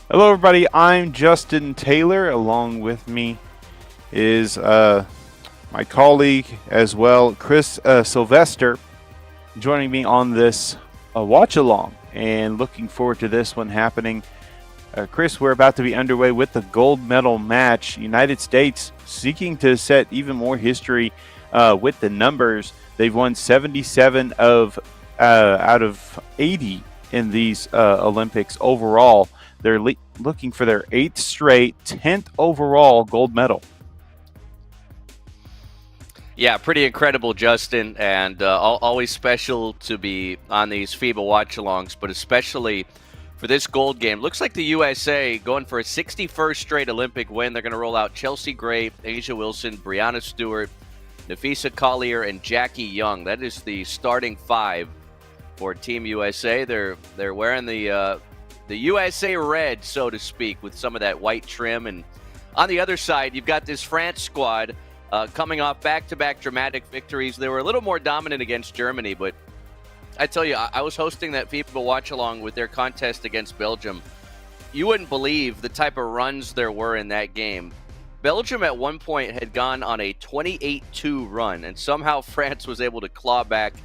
Hello, everybody. I'm Justin Taylor. Along with me is my colleague as well, Chris Sylvester, joining me on this watch along. And looking forward to this one happening. Chris, we're about to be underway with the gold medal match. United States seeking to set even more history with the numbers. They've won 77 out of 80 in these Olympics overall. They're looking for their 8th straight, 10th overall gold medal. Yeah, pretty incredible, Justin, and always special to be on these FIBA watch-alongs, but especially for this gold game. Looks like the USA going for a 61st straight Olympic win. They're going to roll out Chelsea Gray, Asia Wilson, Brianna Stewart, Nafisa Collier, and Jackie Young. That is the starting five for Team USA. They're wearing the USA red, so to speak, with some of that white trim. And on the other side, you've got this France squad coming off back-to-back dramatic victories. They were a little more dominant against Germany, but I tell you, I was hosting that FIBA watch-along with their contest against Belgium. You wouldn't believe the type of runs there were in that game. Belgium at one point had gone on a 28-2 run, and somehow France was able to claw back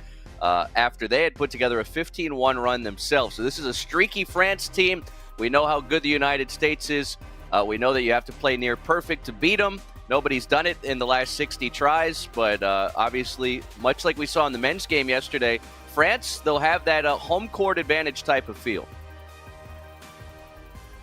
after they had put together a 15-1 run themselves. So this is a streaky France team. We know how good the United States is. We know that you have to play near perfect to beat them. Nobody's done it in the last 60 tries, but obviously, much like we saw in the men's game yesterday, France, they'll have that home court advantage type of feel.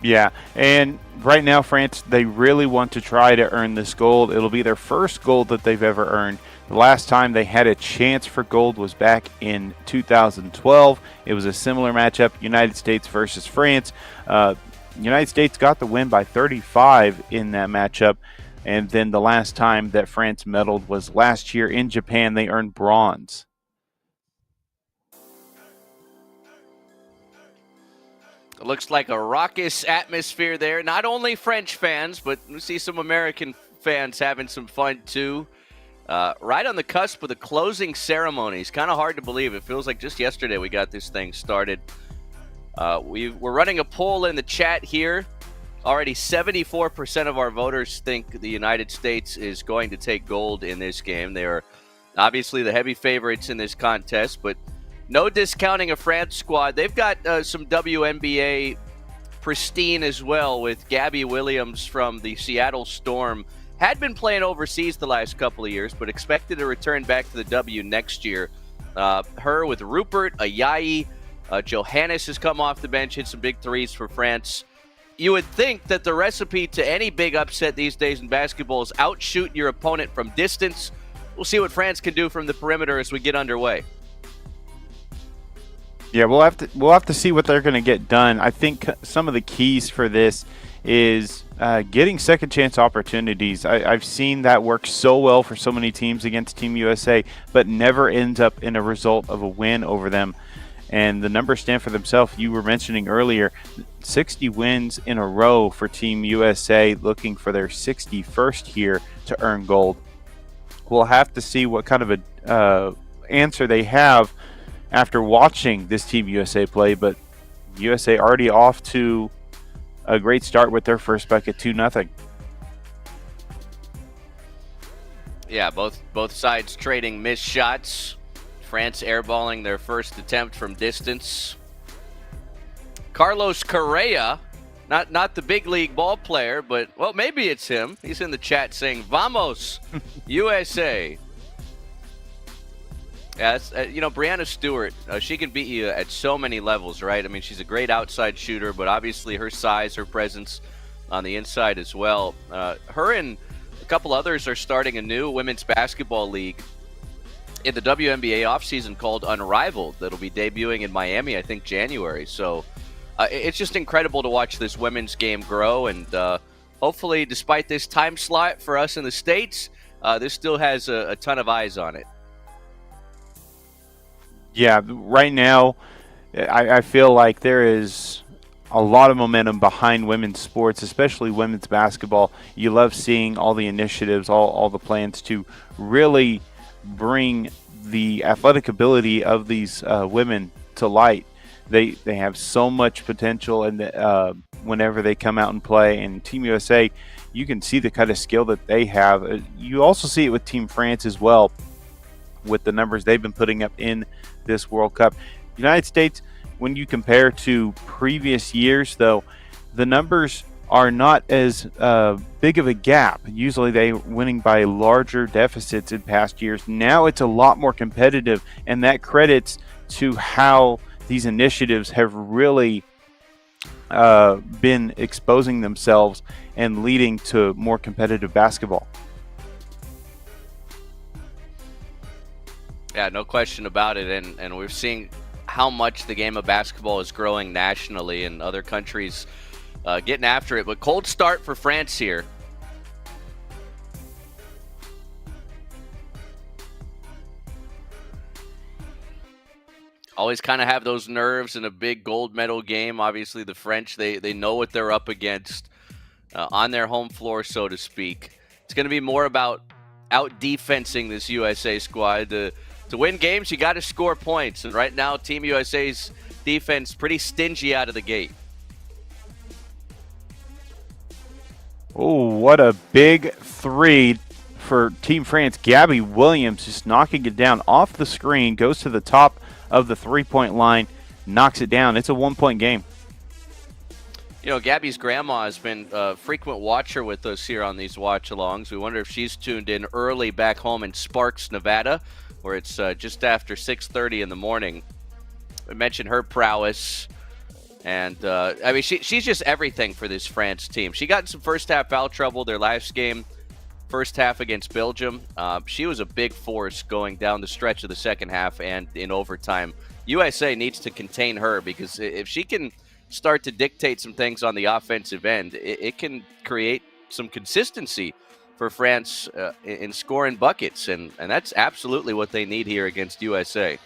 Yeah, and right now, France, they really want to try to earn this gold. It'll be their first gold that they've ever earned. The last time they had a chance for gold was back in 2012. It was a similar matchup, United States versus France. United States got the win by 35 in that matchup. And then the last time that France medaled was last year in Japan. They earned bronze. It looks like a raucous atmosphere there. Not only French fans, but we see some American fans having some fun too. Right on the cusp of the closing ceremonies. Kind of hard to believe. It feels like just yesterday we got this thing started. We're running a poll in the chat here. Already 74% of our voters think the United States is going to take gold in this game. They are obviously the heavy favorites in this contest, but no discounting a France squad. They've got some WNBA pristine as well, with Gabby Williams from the Seattle Storm. Had been playing overseas the last couple of years, but expected to return back to the W next year. Her with Rupert, Ayayi, Johannes has come off the bench, hit some big threes for France. You would think that the recipe to any big upset these days in basketball is outshoot your opponent from distance. We'll see what France can do from the perimeter as we get underway. Yeah, we'll have to see what they're going to get done. I think some of the keys for this is getting second chance opportunities. I've seen that work so well for so many teams against Team USA, but never ends up in a result of a win over them. And the numbers stand for themselves. You were mentioning earlier, 60 wins in a row for Team USA, looking for their 61st here to earn gold. We'll have to see what kind of a answer they have after watching this Team USA play, but USA already off to a great start with their first bucket, 2-0. Yeah, both sides trading missed shots. France airballing their first attempt from distance. Carlos Correa, not the big league ball player, but, well, maybe it's him. He's in the chat saying, "Vamos, USA." Yeah, Brianna Stewart, she can beat you at so many levels, right? I mean, she's a great outside shooter, but obviously her size, her presence on the inside as well. Her and a couple others are starting a new women's basketball league in the WNBA offseason called Unrivaled that'll be debuting in Miami, I think, January. So it's just incredible to watch this women's game grow, and hopefully, despite this time slot for us in the States, this still has a ton of eyes on it. Yeah, right now, I feel like there is a lot of momentum behind women's sports, especially women's basketball. You love seeing all the initiatives, all the plans to really bring the athletic ability of these women to light. They have so much potential, and whenever they come out and play, and Team USA, you can see the kind of skill that they have. You also see it with Team France as well, with the numbers they've been putting up in this World Cup. United States, when you compare to previous years, though, the numbers are not as big of a gap. Usually they winning by larger deficits in past years. Now it's a lot more competitive, and that credits to how these initiatives have really been exposing themselves and leading to more competitive basketball. Yeah, no question about it. And we're seeing how much the game of basketball is growing nationally, and other countries getting after it. But cold start for France here. Always kind of have those nerves in a big gold medal game. Obviously, the French, they know what they're up against on their home floor, so to speak. It's going to be more about out-defensing this USA squad. To win games, you got to score points. And right now, Team USA's defense pretty stingy out of the gate. Oh, what a big three for Team France. Gabby Williams just knocking it down off the screen, goes to the top of the three-point line, knocks it down. It's a one-point game. You know, Gabby's grandma has been a frequent watcher with us here on these watch-alongs. We wonder if she's tuned in early back home in Sparks, Nevada, where it's just after 6:30 in the morning. We mentioned her prowess. And, I mean, she's just everything for this France team. She got in some first-half foul trouble their last game, first half against Belgium. She was a big force going down the stretch of the second half and in overtime. USA needs to contain her, because if she can start to dictate some things on the offensive end, it can create some consistency for France in scoring buckets. And that's absolutely what they need here against USA.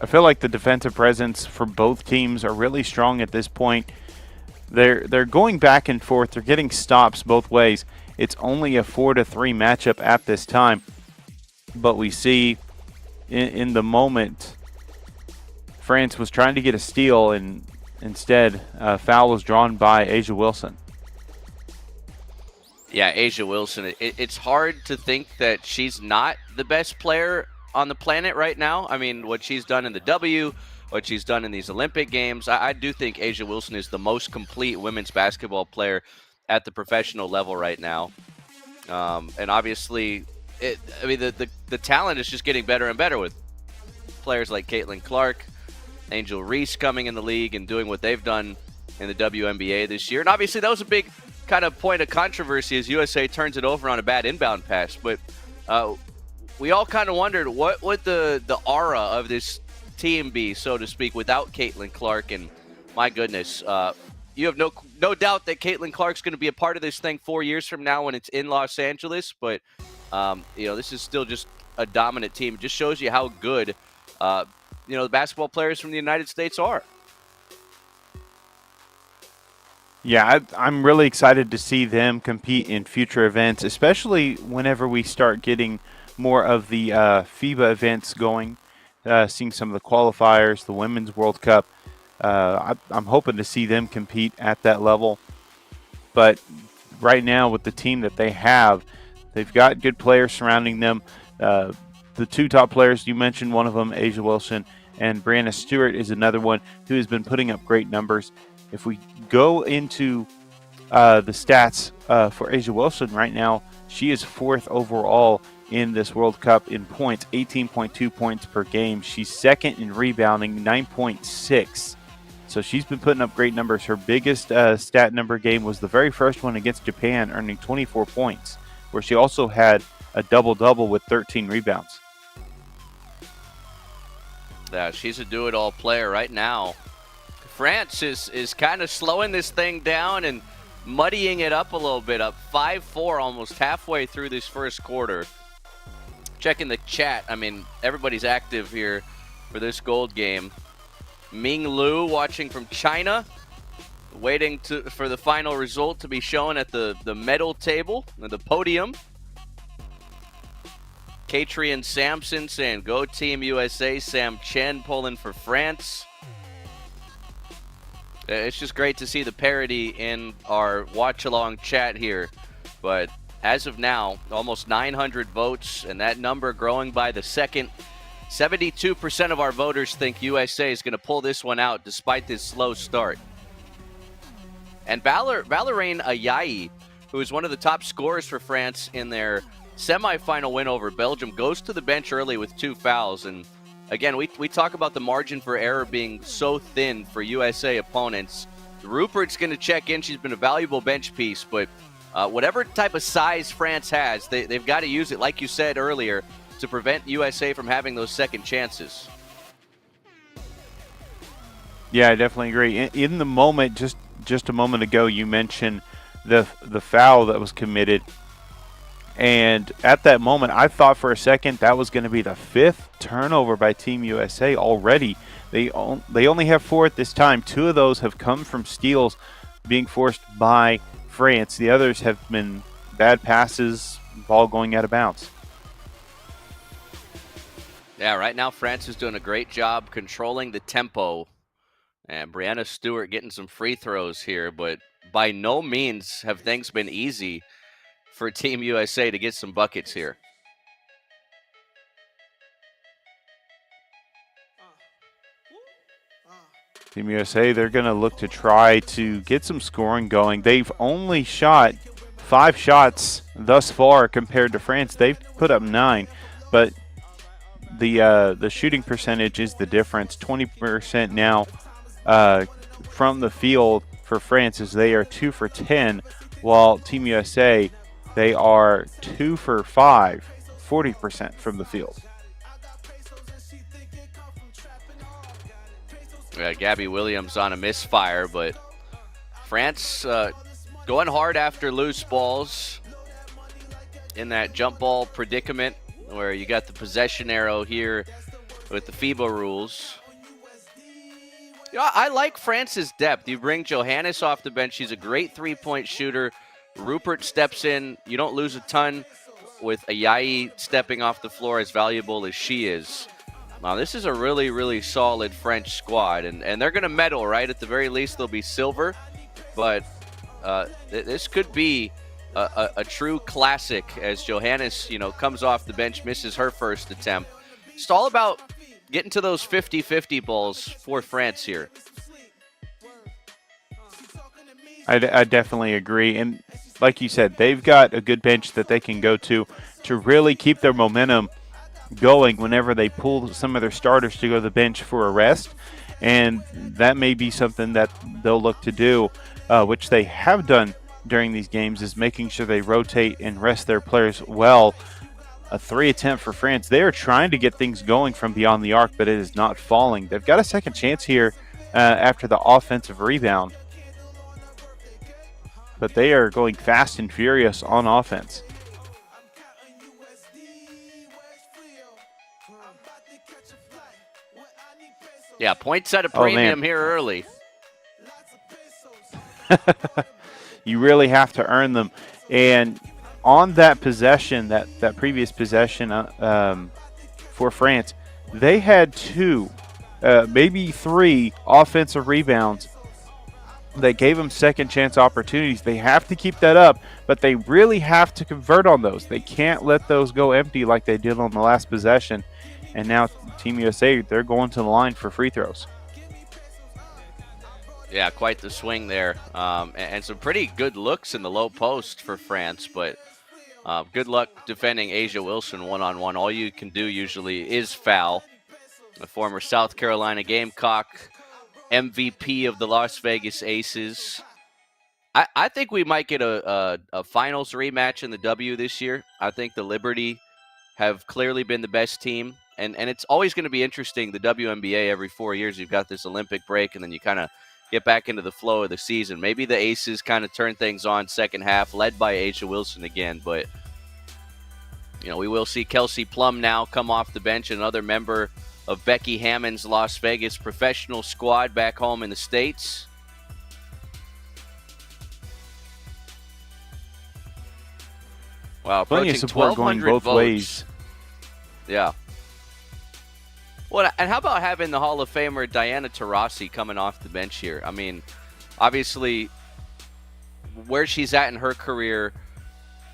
I feel like the defensive presence for both teams are really strong at this point. They're going back and forth. They're getting stops both ways. It's only a 4-3 matchup at this time. But we see in the moment, France was trying to get a steal, and instead a foul was drawn by A'ja Wilson. Yeah, A'ja Wilson. It's hard to think that she's not the best player on the planet right now. I mean, what she's done in the W, what she's done in these Olympic Games, I do think A'ja Wilson is the most complete women's basketball player at the professional level right now. And obviously, the talent is just getting better and better with players like Caitlin Clark, Angel Reese coming in the league and doing what they've done in the WNBA this year. And obviously, that was a big kind of point of controversy as USA turns it over on a bad inbound pass. But we all kind of wondered, what would the aura of this team be, so to speak, without Caitlin Clark? And my goodness, you have no doubt that Caitlin Clark's going to be a part of this thing 4 years from now when it's in Los Angeles. But this is still just a dominant team. It just shows you how good the basketball players from the United States are. Yeah, I'm really excited to see them compete in future events, especially whenever we start getting more of the FIBA events going, seeing some of the qualifiers, the Women's World Cup. I'm hoping to see them compete at that level. But right now, with the team that they have, they've got good players surrounding them. The two top players, you mentioned one of them, A'ja Wilson, and Brianna Stewart is another one who has been putting up great numbers. If we go into the stats for A'ja Wilson right now, she is 4th overall in this World Cup in points, 18.2 points per game. She's 2nd in rebounding, 9.6. So she's been putting up great numbers. Her biggest stat number game was the very first one against Japan, earning 24 points, where she also had a double-double with 13 rebounds. Yeah, she's a do-it-all player right now. France is kind of slowing this thing down and muddying it up a little bit, up 5-4 almost halfway through this first quarter. Checking the chat, I mean, everybody's active here for this gold game. Ming Lu watching from China, waiting for the final result to be shown at the medal table, the podium. Katrian Sampson saying, "Go Team USA." Sam Chen pulling for France. It's just great to see the parity in our watch-along chat here. But as of now, almost 900 votes, and that number growing by the second. 72% of our voters think USA is going to pull this one out despite this slow start. And Valérien Ayayi, who is one of the top scorers for France in their semifinal win over Belgium, goes to the bench early with 2 fouls. And again, we talk about the margin for error being so thin for USA opponents. Rupert's going to check in. She's been a valuable bench piece, but whatever type of size France has, they've got to use it, like you said earlier, to prevent USA from having those second chances. Yeah, I definitely agree. In the moment, just a moment ago, you mentioned the foul that was committed. And at that moment, I thought for a second that was going to be the 5th turnover by Team USA already. They only have 4 at this time. 2 of those have come from steals being forced by France. The others have been bad passes, ball going out of bounds. Yeah, right now France is doing a great job controlling the tempo. And Brianna Stewart getting some free throws here, but by no means have things been easy for Team USA to get some buckets here. Team USA, they're going to look to try to get some scoring going. They've only shot 5 shots thus far compared to France. They've put up 9, but the shooting percentage is the difference. 20% now from the field for France, as they are 2 for 10, while Team USA, they are 2 for 5, 40% from the field. Gabby Williams on a misfire, but France going hard after loose balls in that jump ball predicament where you got the possession arrow here with the FIBA rules. You know, I like France's depth. You bring Johannes off the bench. She's a great three-point shooter. Rupert steps in. You don't lose a ton with Ayayi stepping off the floor, as valuable as she is. Now, this is a really, really solid French squad, and they're going to medal, right? At the very least, they'll be silver. But this could be a true classic as Johannes, comes off the bench, misses her first attempt. It's all about getting to those 50-50 balls for France here. I definitely agree. And like you said, they've got a good bench that they can go to really keep their momentum going whenever they pull some of their starters to go to the bench for a rest. And that may be something that they'll look to do, which they have done during these games, is making sure they rotate and rest their players well. A 3 attempt for France. They are trying to get things going from beyond the arc, but it is not falling. They've got a second chance here after the offensive rebound. But they are going fast and furious on offense. Yeah, points at a premium here early. You really have to earn them. And on that possession, that previous possession for France, they had 2, maybe 3 offensive rebounds that gave them second chance opportunities. They have to keep that up, but they really have to convert on those. They can't let those go empty like they did on the last possession. And now Team USA, they're going to the line for free throws. Yeah, quite the swing there. And some pretty good looks in the low post for France, but good luck defending Asia Wilson one-on-one. All you can do usually is foul. The former South Carolina Gamecock MVP of the Las Vegas Aces. I think we might get a finals rematch in the W this year. I think the Liberty have clearly been the best team. And it's always going to be interesting, the WNBA, every 4 years you've got this Olympic break, and then you kind of get back into the flow of the season. Maybe the Aces kind of turn things on second half, led by Asia Wilson again. But, we will see Kelsey Plum now come off the bench, another member of Becky Hammond's Las Vegas professional squad back home in the States. Wow, plenty of support going both votes. ways. Yeah. Well, and how about having the Hall of Famer Diana Taurasi coming off the bench here? I mean, obviously, where she's at in her career,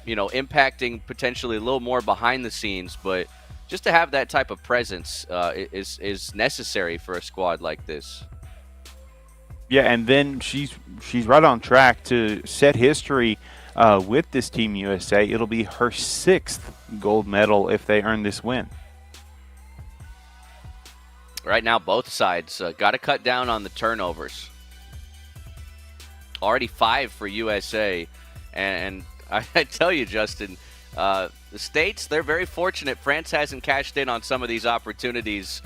impacting potentially a little more behind the scenes, but just to have that type of presence is necessary for a squad like this. Yeah, and then she's right on track to set history with this Team USA. It'll be her 6th gold medal if they earn this win. Right now, both sides got to cut down on the turnovers. Already 5 for USA, and I tell you, Justin, the States, they're very fortunate. France hasn't cashed in on some of these opportunities,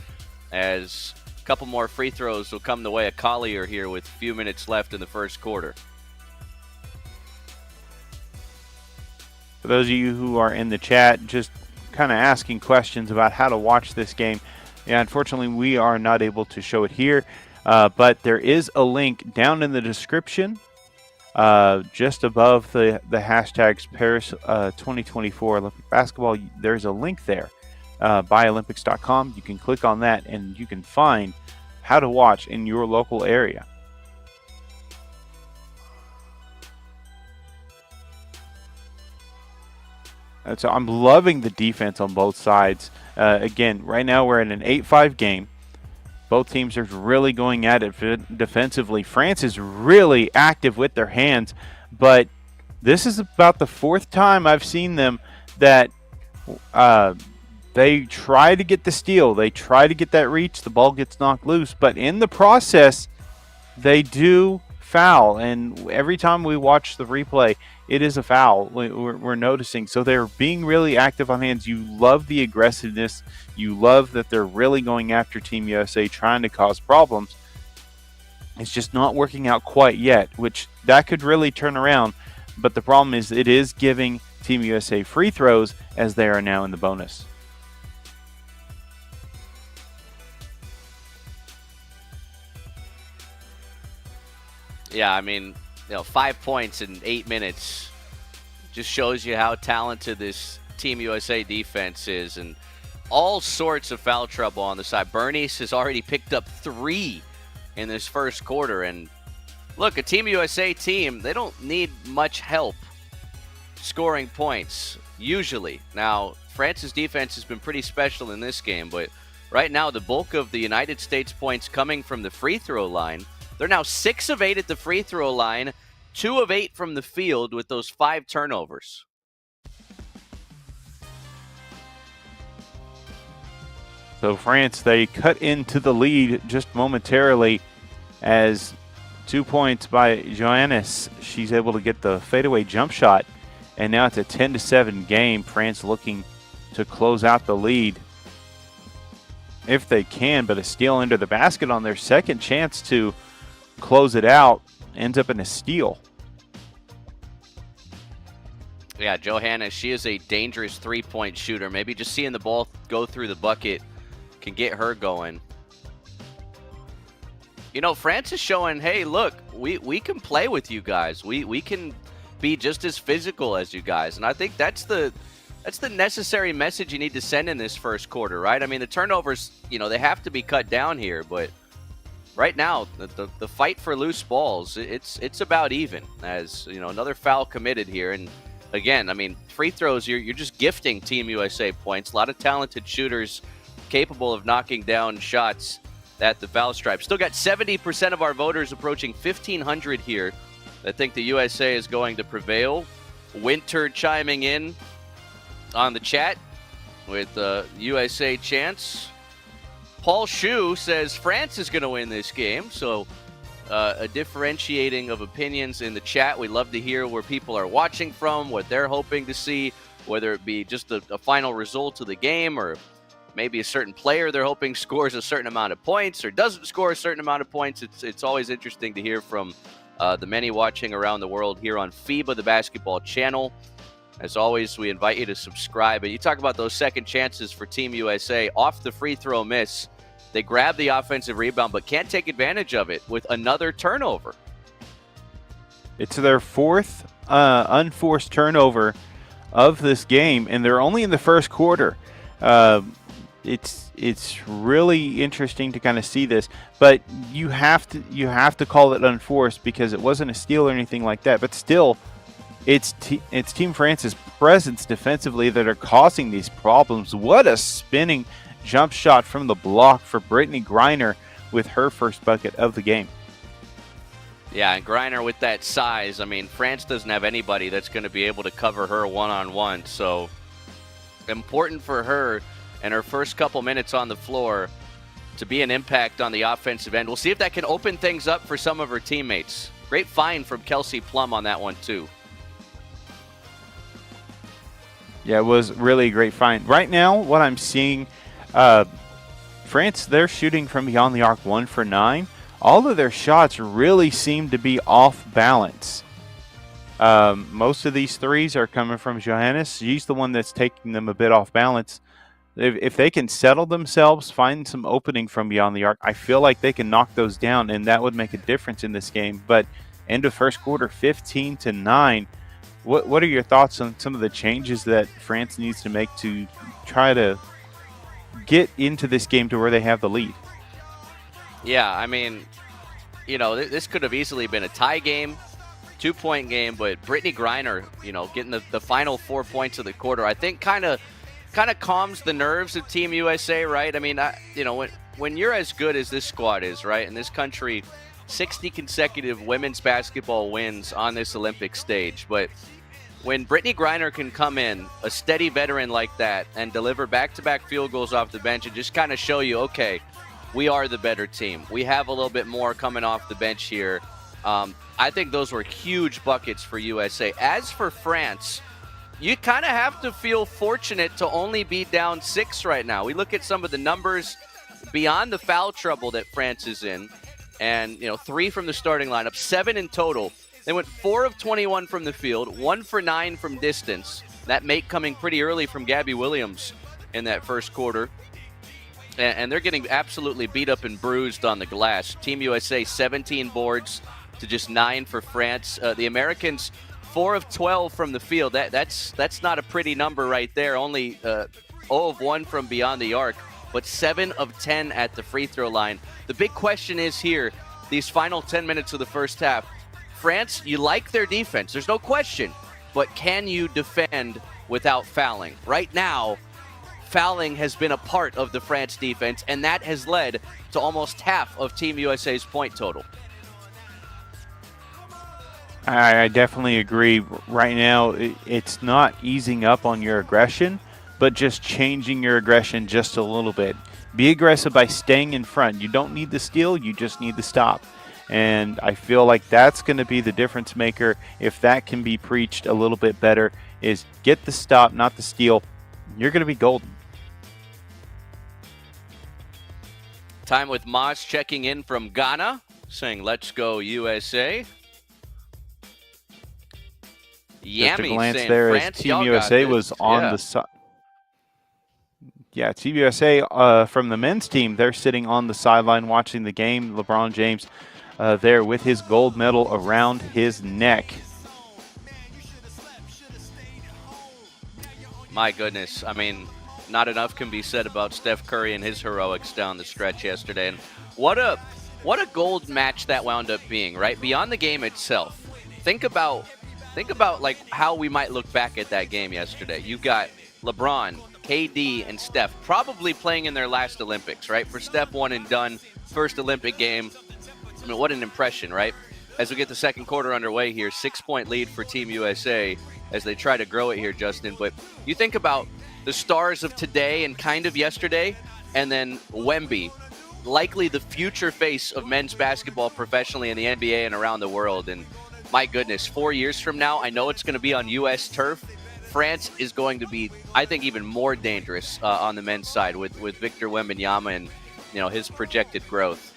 as a couple more free throws will come the way of Collier here with a few minutes left in the first quarter. For those of you who are in the chat, just kind of asking questions about how to watch this game, yeah, unfortunately, we are not able to show it here, but there is a link down in the description, just above the hashtags Paris 2024 Olympic Basketball. There's a link there, byolympics.com. You can click on that, and you can find how to watch in your local area. And so I'm loving the defense on both sides. Again, right now we're in an 8-5 game. Both teams are really going at it defensively. France is really active with their hands, but this is about the 4th time I've seen them that they try to get the steal. They try to get that reach. The ball gets knocked loose, but in the process, they do foul. And every time we watch the replay, it is a foul we're noticing. So they're being really active on hands. You love the aggressiveness. You love that they're really going after Team USA, trying to cause problems. It's just not working out quite yet, which that could really turn around. But the problem is it is giving Team USA free throws, as they are now in the bonus. Yeah, I mean, 5 points in 8 minutes just shows you how talented this Team USA defense is, and all sorts of foul trouble on the side. Bernice has already picked up 3 in this first quarter, and look, a Team USA team, they don't need much help scoring points, usually. Now, France's defense has been pretty special in this game, but right now the bulk of the United States points coming from the free throw line. They're now 6 of 8 at the free throw line, 2 of 8 from the field with those 5 turnovers. So France, they cut into the lead just momentarily as 2 points by Johannes. She's able to get the fadeaway jump shot, and now it's a 10-7 game. France looking to close out the lead if they can, but a steal under the basket on their second chance to close it out ends up in a steal. Yeah, Johannes, she is a dangerous three-point shooter. Maybe just seeing the ball go through the bucket can get her going. France is showing, hey, look, we can play with you guys. We can be just as physical as you guys. And I think that's the necessary message you need to send in this first quarter, right? I mean, the turnovers, they have to be cut down here, but right now, the fight for loose balls, it's about even, as another foul committed here. And again, I mean, free throws, you're just gifting Team USA points. A lot of talented shooters capable of knocking down shots at the foul stripe. Still got 70% of our voters approaching 1,500 here. I think the USA is going to prevail. Winter chiming in on the chat with USA chants. Paul Shu says France is going to win this game. So a differentiating of opinions in the chat. We love to hear where people are watching from, what they're hoping to see, whether it be just a final result of the game, or maybe a certain player they're hoping scores a certain amount of points or doesn't score a certain amount of points. It's always interesting to hear from the many watching around the world here on FIBA, the basketball channel. As always, we invite you to subscribe. And you talk about those second chances for Team USA off the free throw miss. They grab the offensive rebound, but can't take advantage of it with another turnover. It's their 4th unforced turnover of this game, and they're only in the first quarter. Uh, it's really interesting to kind of see this, but you have to call it unforced because it wasn't a steal or anything like that. But still, it's Team France's presence defensively that are causing these problems. What a spinning jump shot from the block for Brittany Griner with her first bucket of the game. Yeah, and Griner with that size, I mean, France doesn't have anybody that's going to be able to cover her one-on-one, so important for her and her first couple minutes on the floor to be an impact on the offensive end. We'll see if that can open things up for some of her teammates. Great find from Kelsey Plum on that one, too. Yeah, it was really a great find. Right now, what I'm seeing, France, they're shooting from beyond the arc 1 for 9. All of their shots really seem to be off balance. Most of these threes are coming from Johannes. She's the one that's taking them a bit off balance. If they can settle themselves, find some opening from beyond the arc, I feel like they can knock those down, and that would make a difference in this game. But end of first quarter, 15-9. What are your thoughts on some of the changes that France needs to make to try to get into this game to where they have the lead? Yeah, I mean, this could have easily been a tie game, 2-point game, but Brittany Griner, getting the final 4 points of the quarter, I think kind of calms the nerves of Team USA, right? I mean, when you're as good as this squad is, right, in this country, 60 consecutive women's basketball wins on this Olympic stage, but when Brittany Griner can come in, a steady veteran like that, and deliver back-to-back field goals off the bench and just kind of show you, okay, we are the better team. We have a little bit more coming off the bench here. I think those were huge buckets for USA. As for France, you kind of have to feel fortunate to only be down 6 right now. We look at some of the numbers beyond the foul trouble that France is in, and 3 from the starting lineup, 7 in total. They went 4 of 21 from the field, 1 for 9 from distance. That make coming pretty early from Gabby Williams in that first quarter. And they're getting absolutely beat up and bruised on the glass. Team USA, 17 boards to just 9 for France. The Americans, 4 of 12 from the field. That's not a pretty number right there. Only 0 of 1 from beyond the arc, but 7 of 10 at the free throw line. The big question is here, these final 10 minutes of the first half, France, you like their defense. There's no question. But can you defend without fouling? Right now, fouling has been a part of the France defense, and that has led to almost half of Team USA's point total. I definitely agree. Right now, it's not easing up on your aggression, but just changing your aggression just a little bit. Be aggressive by staying in front. You don't need the steal, you just need the stop. And I feel like that's going to be the difference maker. If that can be preached a little bit better, is get the stop, not the steal. You're going to be golden. Time with Moss checking in from Ghana, saying, "Let's go USA." Just a Yammy glance saying, there France, as Team USA was on the side. Yeah, Team USA from the men's team, they're sitting on the sideline watching the game. LeBron James there with his gold medal around his neck. My goodness. I mean, not enough can be said about Steph Curry and his heroics down the stretch yesterday. And what a gold match that wound up being, right? Beyond the game itself. Think about like how we might look back at that game yesterday. You got LeBron, KD, and Steph probably playing in their last Olympics, right? For Steph, one and done, first Olympic game. I mean, what an impression, right? As we get the second quarter underway here, 6-point lead for Team USA as they try to grow it here, Justin. But you think about the stars of today and kind of yesterday, and then Wemby, likely the future face of men's basketball professionally in the NBA and around the world. And my goodness, 4 years from now, I know it's going to be on U.S. turf. France is going to be, I think, even more dangerous on the men's side with Victor Wembanyama and his projected growth.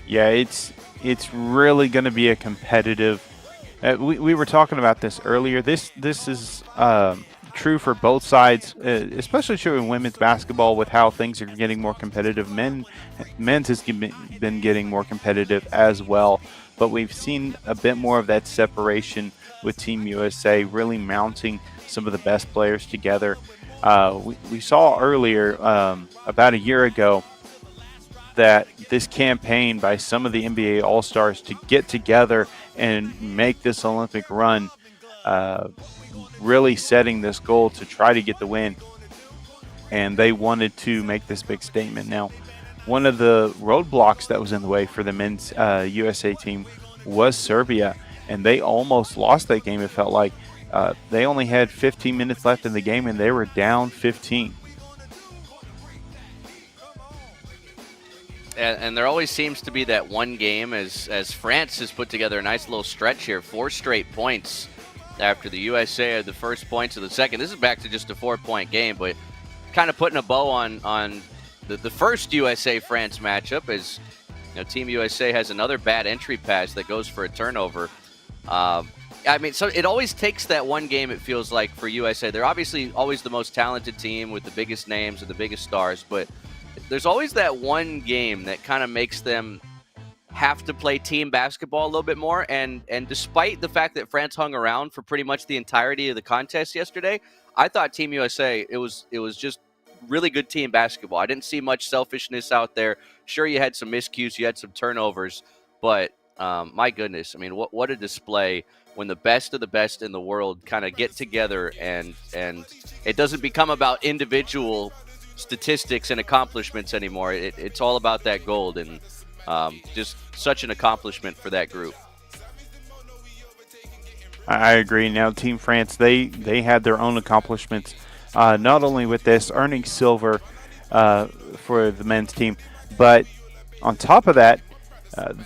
Yeah, it's really going to be a competitive. We were talking about this earlier. This is true for both sides, especially true in women's basketball with how things are getting more competitive. Men's has been getting more competitive as well. but we've seen a bit more of that separation with Team USA really mounting some of the best players together. We saw earlier, about a year ago, that this campaign by some of the NBA All-Stars to get together and make this Olympic run, really setting this goal to try to get the win. And they wanted to make this big statement. Now, one of the roadblocks that was in the way for the men's USA team was Serbia, and they almost lost that game. It felt like they only had 15 minutes left in the game, and they were down 15. And there always seems to be that one game as France has put together a nice little stretch here, 4 straight points after the USA had the first points of the second. This is back to just a 4-point game, but kind of putting a bow on the first USA-France matchup as Team USA has another bad entry pass that goes for a turnover. So it always takes that one game, it feels like, for USA. They're obviously always the most talented team with the biggest names and the biggest stars, but there's always that one game that kind of makes them have to play team basketball a little bit more. And despite the fact that France hung around for pretty much the entirety of the contest yesterday, I thought Team USA, it was just really good team basketball. I didn't see much selfishness out there. Sure, you had some miscues, you had some turnovers, but my goodness, I mean, what a display when the best of the best in the world kind of get together and it doesn't become about individual statistics and accomplishments anymore. It's all about that gold, and just such an accomplishment for that group. I agree. Now, Team France, they had their own accomplishments, not only with this earning silver for the men's team, but on top of that,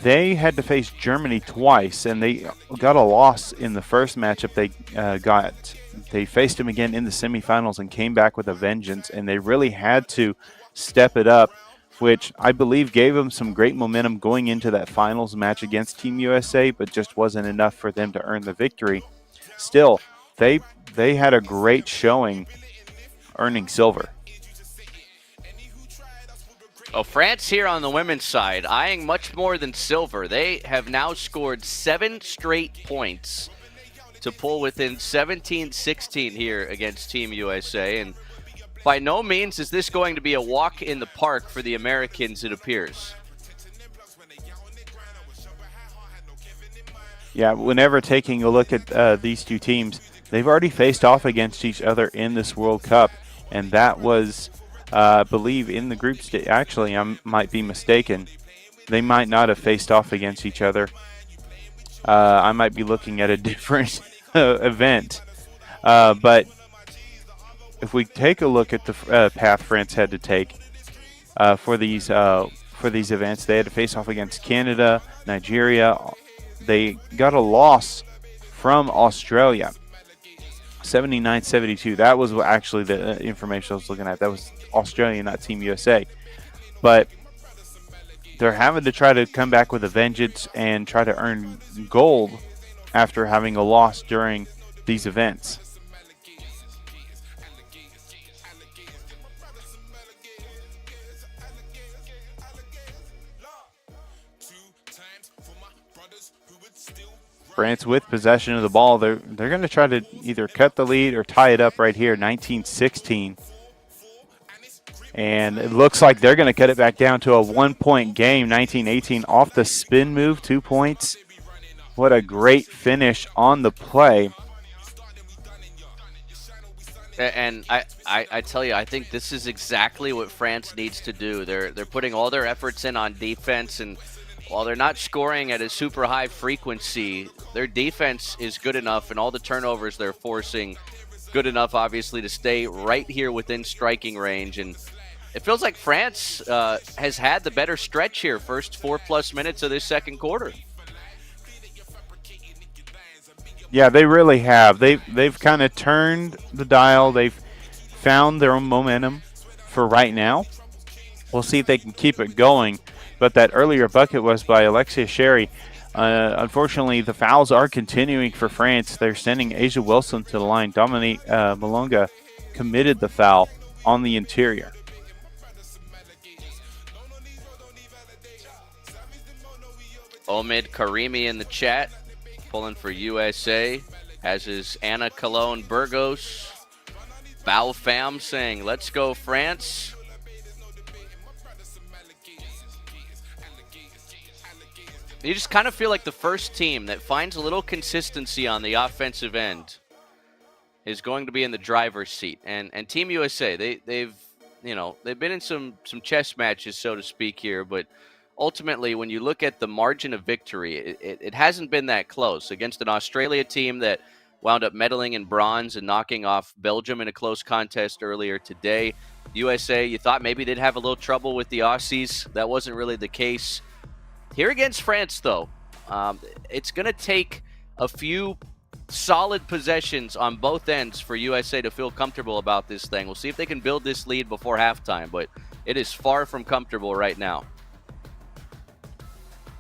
they had to face Germany twice, and they got a loss in the first matchup. They faced them again in the semifinals and came back with a vengeance, and they really had to step it up, which I believe gave them some great momentum going into that finals match against Team USA, but just wasn't enough for them to earn the victory. Still, they had a great showing, earning silver. Oh, France here on the women's side, eyeing much more than silver. They have now scored 7 straight points to pull within 17-16 here against Team USA. And by no means is this going to be a walk in the park for the Americans, it appears. Yeah, whenever taking a look at these two teams, they've already faced off against each other in this World Cup, and that was, I believe, in the group stage. Actually, I might be mistaken. They might not have faced off against each other. I might be looking at a different event. But if we take a look at the path France had to take for these events, they had to face off against Canada, Nigeria. They got a loss from Australia, 79-72. That was actually the information I was looking at. That was Australia, not Team USA. But they're having to try to come back with a vengeance and try to earn gold after having a loss during these events. France with possession of the ball. They're going to try to either cut the lead or tie it up right here, 19-16. And it looks like they're going to cut it back down to a 1-point game, 19-18 off the spin move, 2 points. What a great finish on the play. And I tell you, I think this is exactly what France needs to do. They're putting all their efforts in on defense, and while they're not scoring at a super high frequency, their defense is good enough, and all the turnovers they're forcing good enough, obviously, to stay right here within striking range. And it feels like France has had the better stretch here, first 4+ minutes of this second quarter. Yeah, they really have. They've kind of turned the dial. They've found their own momentum for right now. We'll see if they can keep it going. But that earlier bucket was by Alexia Sherry. Unfortunately, the fouls are continuing for France. They're sending Asia Wilson to the line. Dominique Malonga committed the foul on the interior. Omid Karimi in the chat, pulling for USA, as is Anna Cologne Burgos. Bow Fam saying, let's go France. You just kind of feel like the first team that finds a little consistency on the offensive end is going to be in the driver's seat. And Team USA, they've been in some chess matches, so to speak, here, but ultimately, when you look at the margin of victory, it hasn't been that close against an Australia team that wound up medaling in bronze and knocking off Belgium in a close contest earlier today. USA, you thought maybe they'd have a little trouble with the Aussies. That wasn't really the case. Here against France, though, it's going to take a few solid possessions on both ends for USA to feel comfortable about this thing. We'll see if they can build this lead before halftime, but it is far from comfortable right now.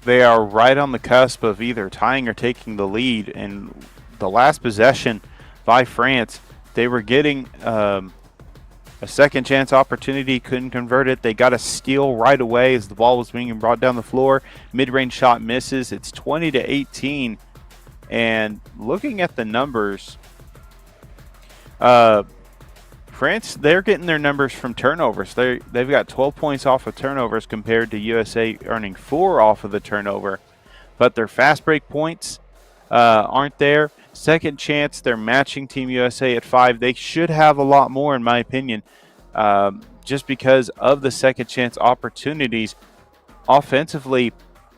They are right on the cusp of either tying or taking the lead. And the last possession by France, they were getting a second chance opportunity, couldn't convert it. They got a steal right away as the ball was being brought down the floor. Mid-range shot misses. It's 20-18. And looking at the numbers, France, they're getting their numbers from turnovers. They've got 12 points off of turnovers compared to USA earning 4 off of the turnover. But their fast break points aren't there. Second chance, they're matching Team USA at 5. They should have a lot more, in my opinion, just because of the second chance opportunities. Offensively,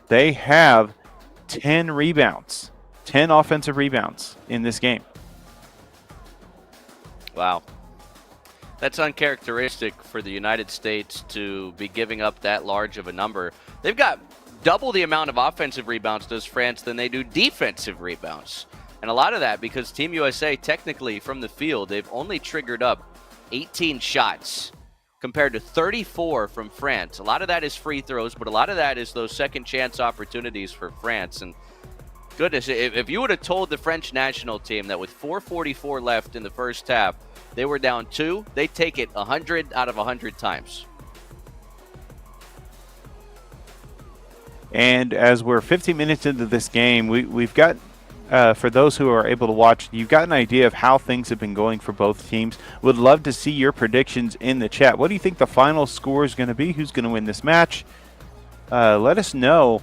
they have 10 rebounds, 10 offensive rebounds in this game. Wow. That's uncharacteristic for the United States to be giving up that large of a number. They've got double the amount of offensive rebounds, does France, than they do defensive rebounds. And a lot of that because Team USA, technically from the field, they've only triggered up 18 shots compared to 34 from France. A lot of that is free throws, but a lot of that is those second chance opportunities for France. And goodness, if you would have told the French national team that with 4:44 left in the first half, they were down 2, they'd take it 100 out of 100 times. And as we're 15 minutes into this game, we've got, for those who are able to watch, you've got an idea of how things have been going for both teams. Would love to see your predictions in the chat. What do you think the final score is going to be? Who's going to win this match? Let us know.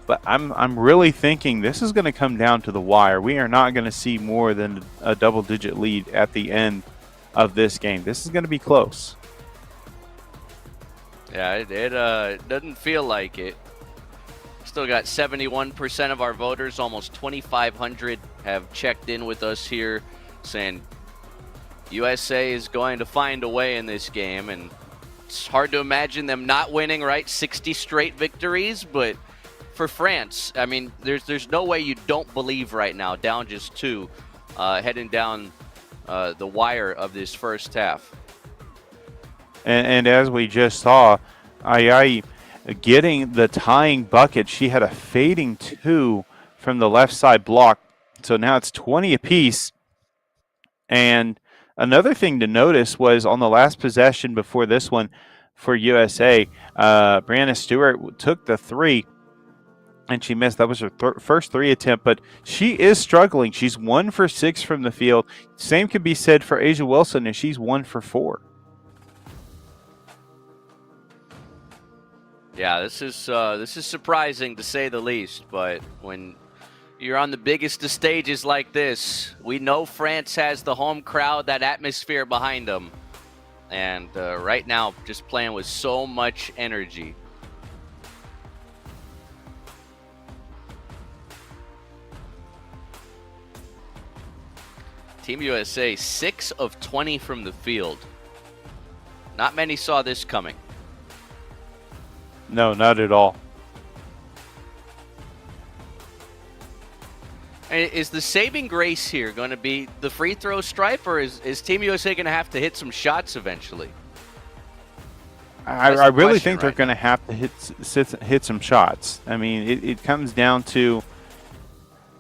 But I'm really thinking this is going to come down to the wire. We are not going to see more than a double-digit lead at the end of this game. This is going to be close. Yeah, it doesn't feel like it. Still got 71% of our voters, almost 2,500 have checked in with us here saying USA is going to find a way in this game. And it's hard to imagine them not winning, right? 60 straight victories, but for France, I mean, there's no way you don't believe right now, down just 2, heading down the wire of this first half. And as we just saw, Ai getting the tying bucket. She had a fading 2 from the left side block. So now it's 20 apiece. And another thing to notice was on the last possession before this one for USA, Brianna Stewart took the 3. And she missed. That was her first 3 attempt, but she is struggling. She's 1 for 6 from the field. Same could be said for Asia Wilson, and she's 1 for 4. Yeah, this is surprising to say the least. But when you're on the biggest of stages like this, we know France has the home crowd, that atmosphere behind them, and right now just playing with so much energy. Team USA, 6 of 20 from the field. Not many saw this coming. No, not at all. Is the saving grace here going to be the free throw stripe, or is Team USA going to have to hit some shots eventually? I really think they're going to have to hit some shots. I mean, it comes down to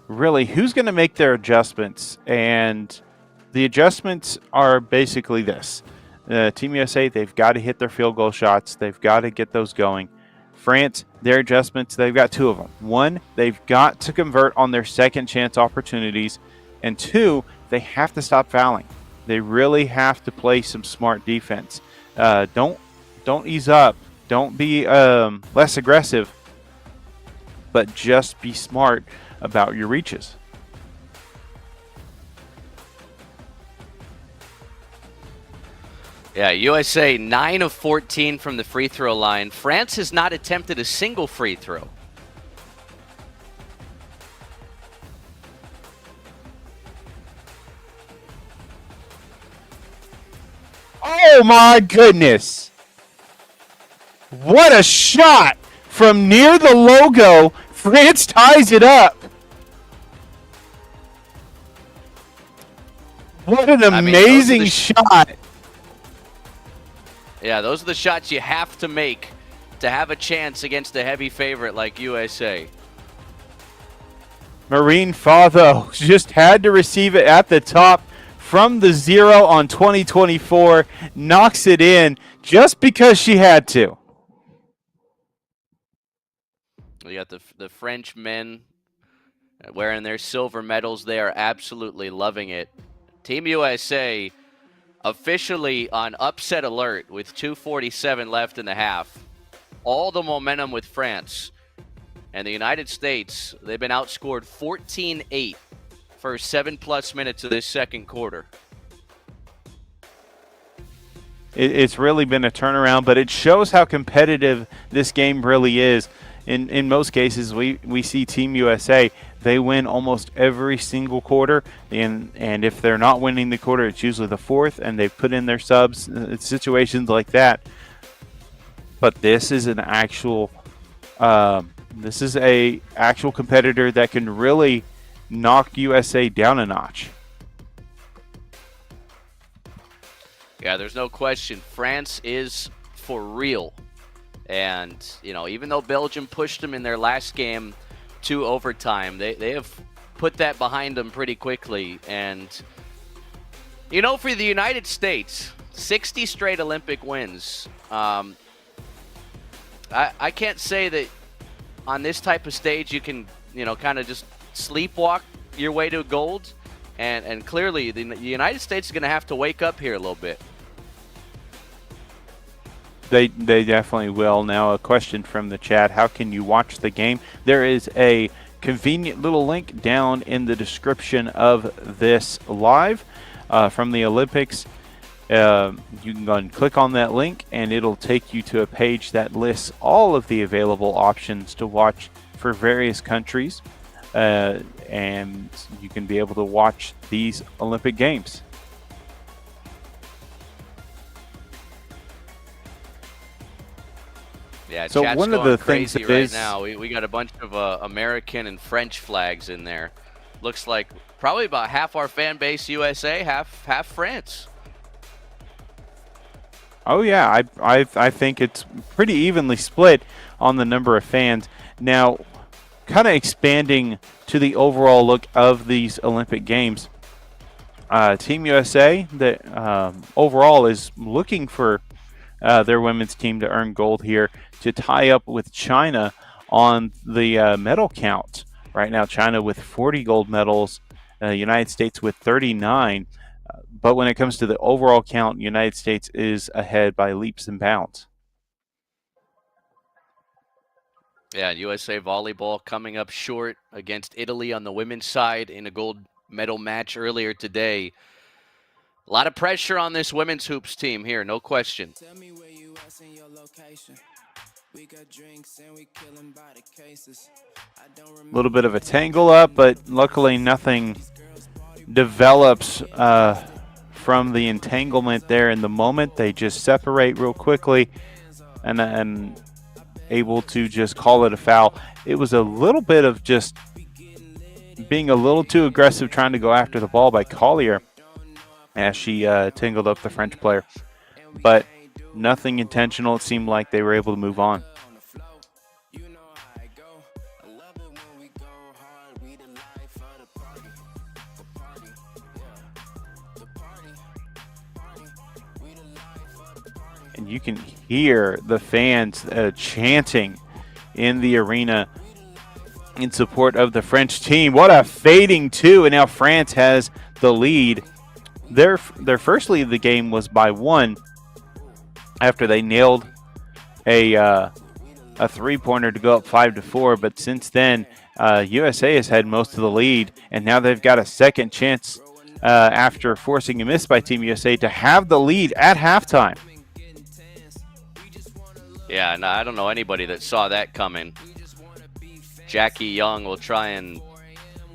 really who's going to make their adjustments, and the adjustments are basically this. Team USA, they've got to hit their field goal shots. They've got to get those going. France, their adjustments, they've got two of them. One, they've got to convert on their second chance opportunities. And two, they have to stop fouling. They really have to play some smart defense. Don't ease up. Don't be less aggressive, but just be smart about your reaches. Yeah, USA 9 of 14 from the free throw line. France has not attempted a single free throw. Oh my goodness! What a shot from near the logo. France ties it up. What an amazing shot. Yeah, those are the shots you have to make to have a chance against a heavy favorite like USA. Marine Fatho just had to receive it at the top from the 0 on 2024. Knocks it in just because she had to. We got the French men wearing their silver medals. They are absolutely loving it. Team USA officially on upset alert with 2:47 left in the half. All the momentum with France. And the United States, they've been outscored 14-8 for 7+ minutes of this second quarter. It's really been a turnaround, but it shows how competitive this game really is. In most cases, we see Team USA, they win almost every single quarter, and if they're not winning the quarter, it's usually the fourth, and they've put in their subs, situations like that. But this is an actual actual competitor that can really knock USA down a notch. Yeah, there's no question. France is for real. And, even though Belgium pushed them in their last game to overtime, they have put that behind them pretty quickly. And, for the United States, 60 straight Olympic wins. I can't say that on this type of stage you can, kind of just sleepwalk your way to gold. And clearly the United States is going to have to wake up here a little bit. They definitely will. Now, a question from the chat: how can you watch the game? There is a convenient little link down in the description of this live from the Olympics. You can go and click on that link, and it'll take you to a page that lists all of the available options to watch for various countries, and you can be able to watch these Olympic Games. Yeah, so chat's one of going the things crazy that right is now. We got a bunch of American and French flags in there. Looks like probably about half our fan base USA, half France. Oh yeah, I think it's pretty evenly split on the number of fans. Now, kind of expanding to the overall look of these Olympic Games, Team USA that overall is looking for their women's team to earn gold here to tie up with China on the medal count. Right now, China with 40 gold medals, United States with 39. But when it comes to the overall count, United States is ahead by leaps and bounds. Yeah, USA volleyball coming up short against Italy on the women's side in a gold medal match earlier today. A lot of pressure on this women's hoops team here, no question. Tell me where you at in your location. We got drinks and we killing by the cases. A little bit of a tangle up, but luckily nothing develops from the entanglement there in the moment. They just separate real quickly and able to just call it a foul. It was a little bit of just being a little too aggressive trying to go after the ball by Collier as she tangled up the French player. But nothing intentional. It seemed like they were able to move on. And you can hear the fans chanting in the arena in support of the French team. What a fading two, and now France has the lead. Their first lead of the game was by 1 after they nailed a three-pointer to go up 5-4. But since then, USA has had most of the lead, and now they've got a second chance after forcing a miss by Team USA to have the lead at halftime. Yeah, no, I don't know anybody that saw that coming. Jackie Young will try and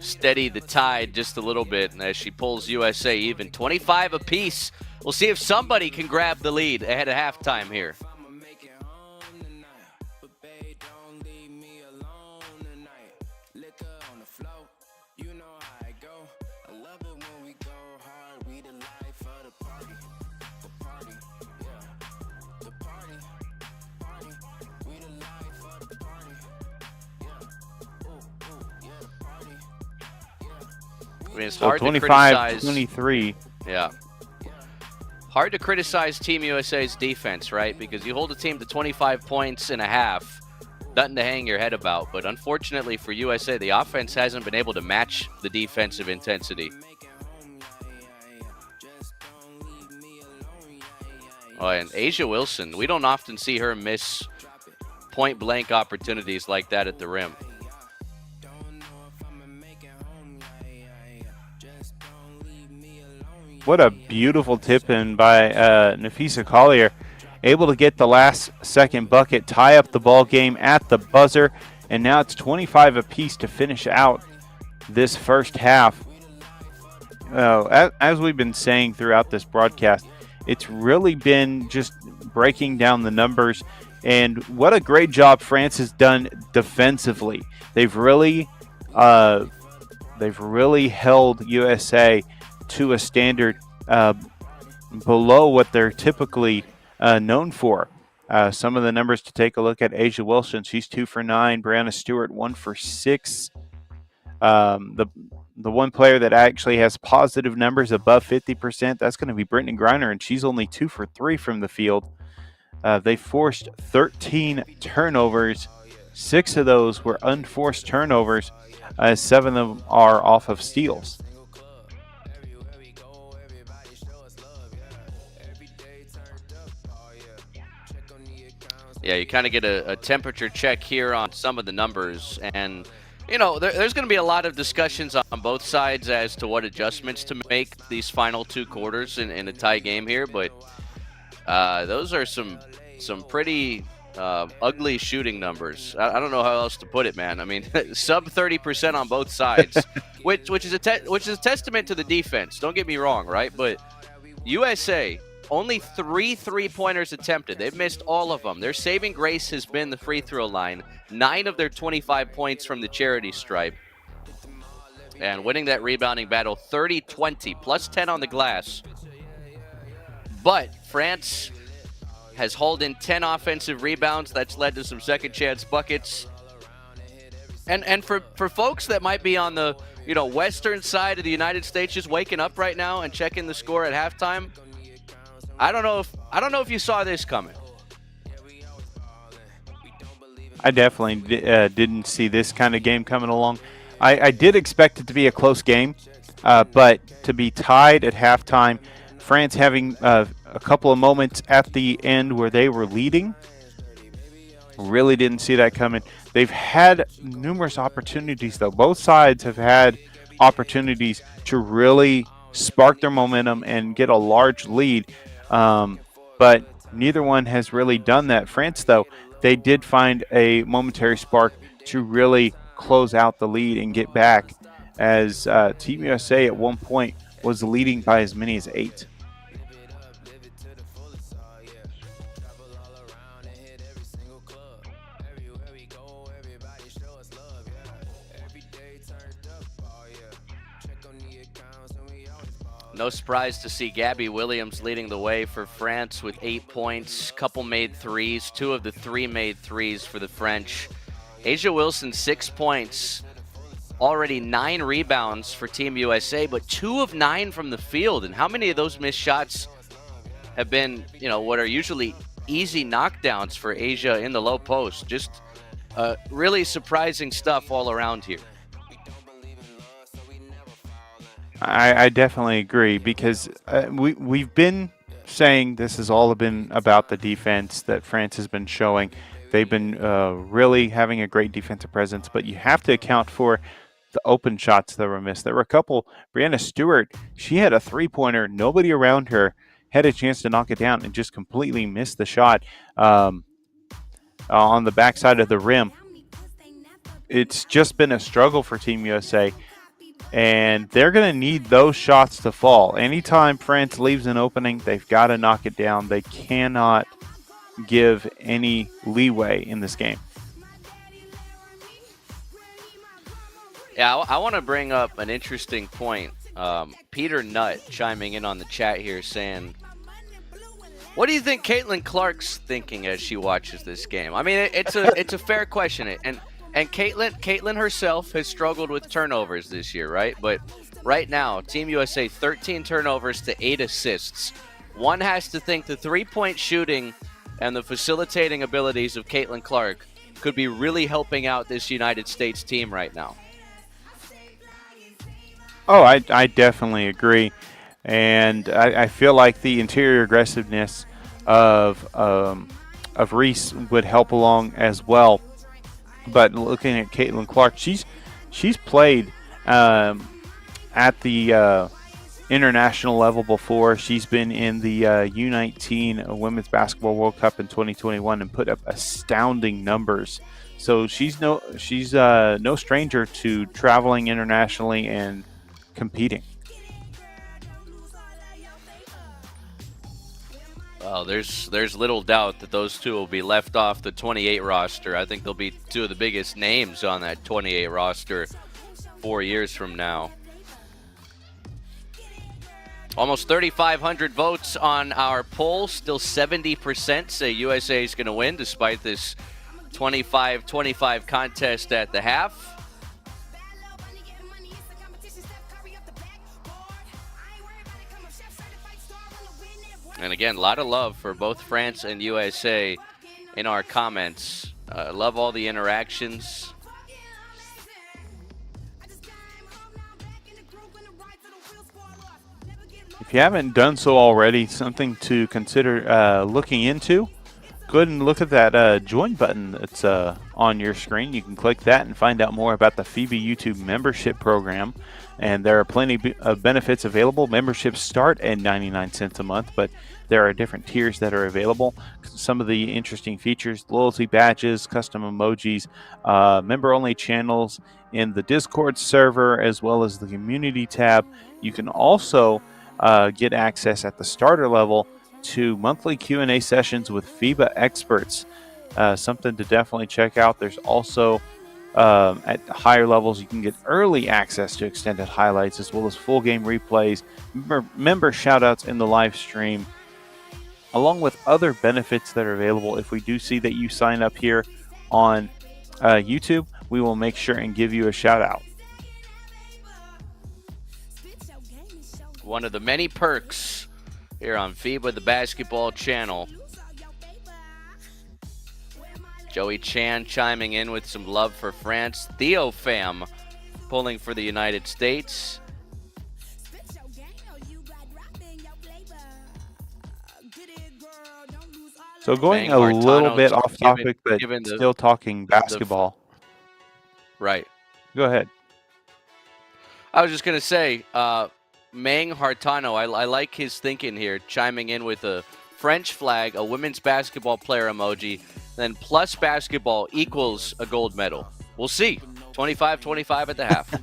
steady the tide just a little bit as she pulls USA even. 25 apiece. We'll see if somebody can grab the lead ahead of halftime here. I mean, it's hard to criticize. 25-23. Yeah. Hard to criticize Team USA's defense, right? Because you hold a team to 25 points and a half, nothing to hang your head about. But unfortunately for USA, the offense hasn't been able to match the defensive intensity. Oh, and Asia Wilson, we don't often see her miss point-blank opportunities like that at the rim. What a beautiful tip-in by Nafisa Collier. Able to get the last-second bucket, tie up the ball game at the buzzer, and now it's 25 apiece to finish out this first half. As we've been saying throughout this broadcast, it's really been just breaking down the numbers, and what a great job France has done defensively. They've really held USA to a standard below what they're typically known for. Some of the numbers to take a look at: Asia Wilson, she's 2 for 9. Brianna Stewart, 1 for 6. The one player that actually has positive numbers above 50%, that's going to be Brittany Griner, and she's only 2 for 3 from the field. They forced 13 turnovers. 6 of those were unforced turnovers, 7 of them are off of steals. Yeah, you kind of get a temperature check here on some of the numbers. And, you know, there's going to be a lot of discussions on both sides as to what adjustments to make these final 2 quarters in a tie game here. But those are some pretty ugly shooting numbers. I don't know how else to put it, man. I mean, sub 30% on both sides, which is a testament to the defense. Don't get me wrong, right? But USA, only 3 3-pointers attempted. They've missed all of them. Their saving grace has been the free throw line. 9 of their 25 points from the charity stripe. And winning that rebounding battle 30-20, plus 10 on the glass. But France has hauled in 10 offensive rebounds. That's led to some second chance buckets. And for folks that might be on the western side of the United States just waking up right now and checking the score at halftime, I don't know if you saw this coming. I definitely didn't see this kind of game coming along. I did expect it to be a close game, but to be tied at halftime, France having a couple of moments at the end where they were leading, really didn't see that coming. They've had numerous opportunities, though. Both sides have had opportunities to really spark their momentum and get a large lead. But neither one has really done that. France, though, they did find a momentary spark to really close out the lead and get back, as Team USA at one point was leading by as many as 8. No surprise to see Gabby Williams leading the way for France with 8 points, couple made threes, 2 of the 3 made threes for the French. Asia Wilson, 6 points, already 9 rebounds for Team USA, but 2 of 9 from the field. And how many of those missed shots have been, what are usually easy knockdowns for Asia in the low post? Just Really surprising stuff all around here. I definitely agree because we've been saying this has all been about the defense that France has been showing. They've been really having a great defensive presence, but you have to account for the open shots that were missed. There were a couple. Brianna Stewart, she had a three-pointer. Nobody around her had a chance to knock it down and just completely missed the shot on the backside of the rim. It's just been a struggle for Team USA. And they're going to need those shots to fall. Anytime France leaves an opening, they've got to knock it down. They cannot give any leeway in this game. Yeah, I want to bring up an interesting point. Peter Nutt chiming in on the chat here saying, what do you think Caitlin Clark's thinking as she watches this game? I mean, it's a fair question. And Caitlin herself has struggled with turnovers this year, right? But right now, Team USA 13 turnovers to 8 assists. One has to think the three-point shooting and the facilitating abilities of Caitlin Clark could be really helping out this United States team right now. Oh, I definitely agree. And I feel like the interior aggressiveness of Reese would help along as well. But looking at Caitlin Clark, she's played at the international level before. She's been in the U19 Women's Basketball World Cup in 2021 and put up astounding numbers. So she's no stranger to traveling internationally and competing. Well, there's little doubt that those two will be left off the 28 roster. I think they'll be two of the biggest names on that 28 roster 4 years from now. Almost 3,500 votes on our poll. Still 70% say USA is going to win despite this 25-25 contest at the half. And again, a lot of love for both France and USA in our comments. Love all the interactions. If you haven't done so already, something to consider looking into, go ahead and look at that join button that's on your screen. You can click that and find out more about the FIBA YouTube membership program. And there are plenty of benefits available. Memberships start at 99 cents a month, but there are different tiers that are available. Some of the interesting features: loyalty badges, custom emojis, member-only channels in the Discord server, as well as the community tab. You can also get access at the starter level to monthly Q&A sessions with FIBA experts. Something to definitely check out. There's also at higher levels, you can get early access to extended highlights as well as full game replays, member shoutouts in the live stream, along with other benefits that are available. If we do see that you sign up here on YouTube, we will make sure and give you a shout out. One of the many perks here on FIBA, the basketball channel. Joey Chan chiming in with some love for France. Theo Fam pulling for the United States. So going a little bit off topic, but still talking basketball. Right. Go ahead. I was just going to say, Mang Hartano, I like his thinking here, chiming in with a French flag, a women's basketball player emoji, then plus basketball equals a gold medal. We'll see. 25-25 at the half.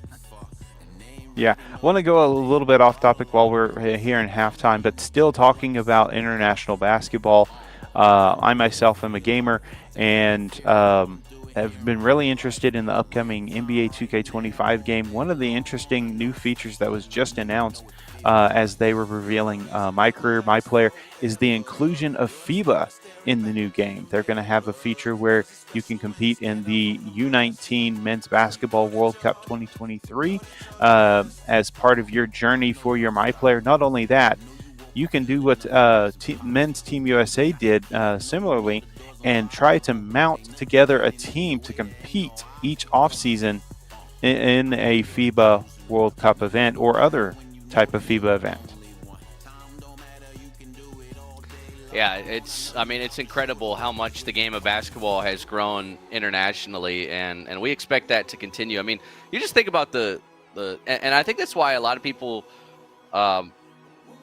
Yeah, I want to go a little bit off topic while we're here in halftime, but still talking about international basketball. I myself am a gamer and have been really interested in the upcoming NBA 2K25 game. One of the interesting new features that was just announced as they were revealing My Career, My Player is the inclusion of FIBA in the new game. They're going to have a feature where you can compete in the U19 Men's Basketball World Cup 2023 as part of your journey for your My Player. Not only that, you can do what Men's Team USA did similarly and try to mount together a team to compete each offseason in a FIBA World Cup event or other type of FIBA event. Yeah, it's incredible how much the game of basketball has grown internationally, and we expect that to continue. I mean, you just think about and I think that's why a lot of people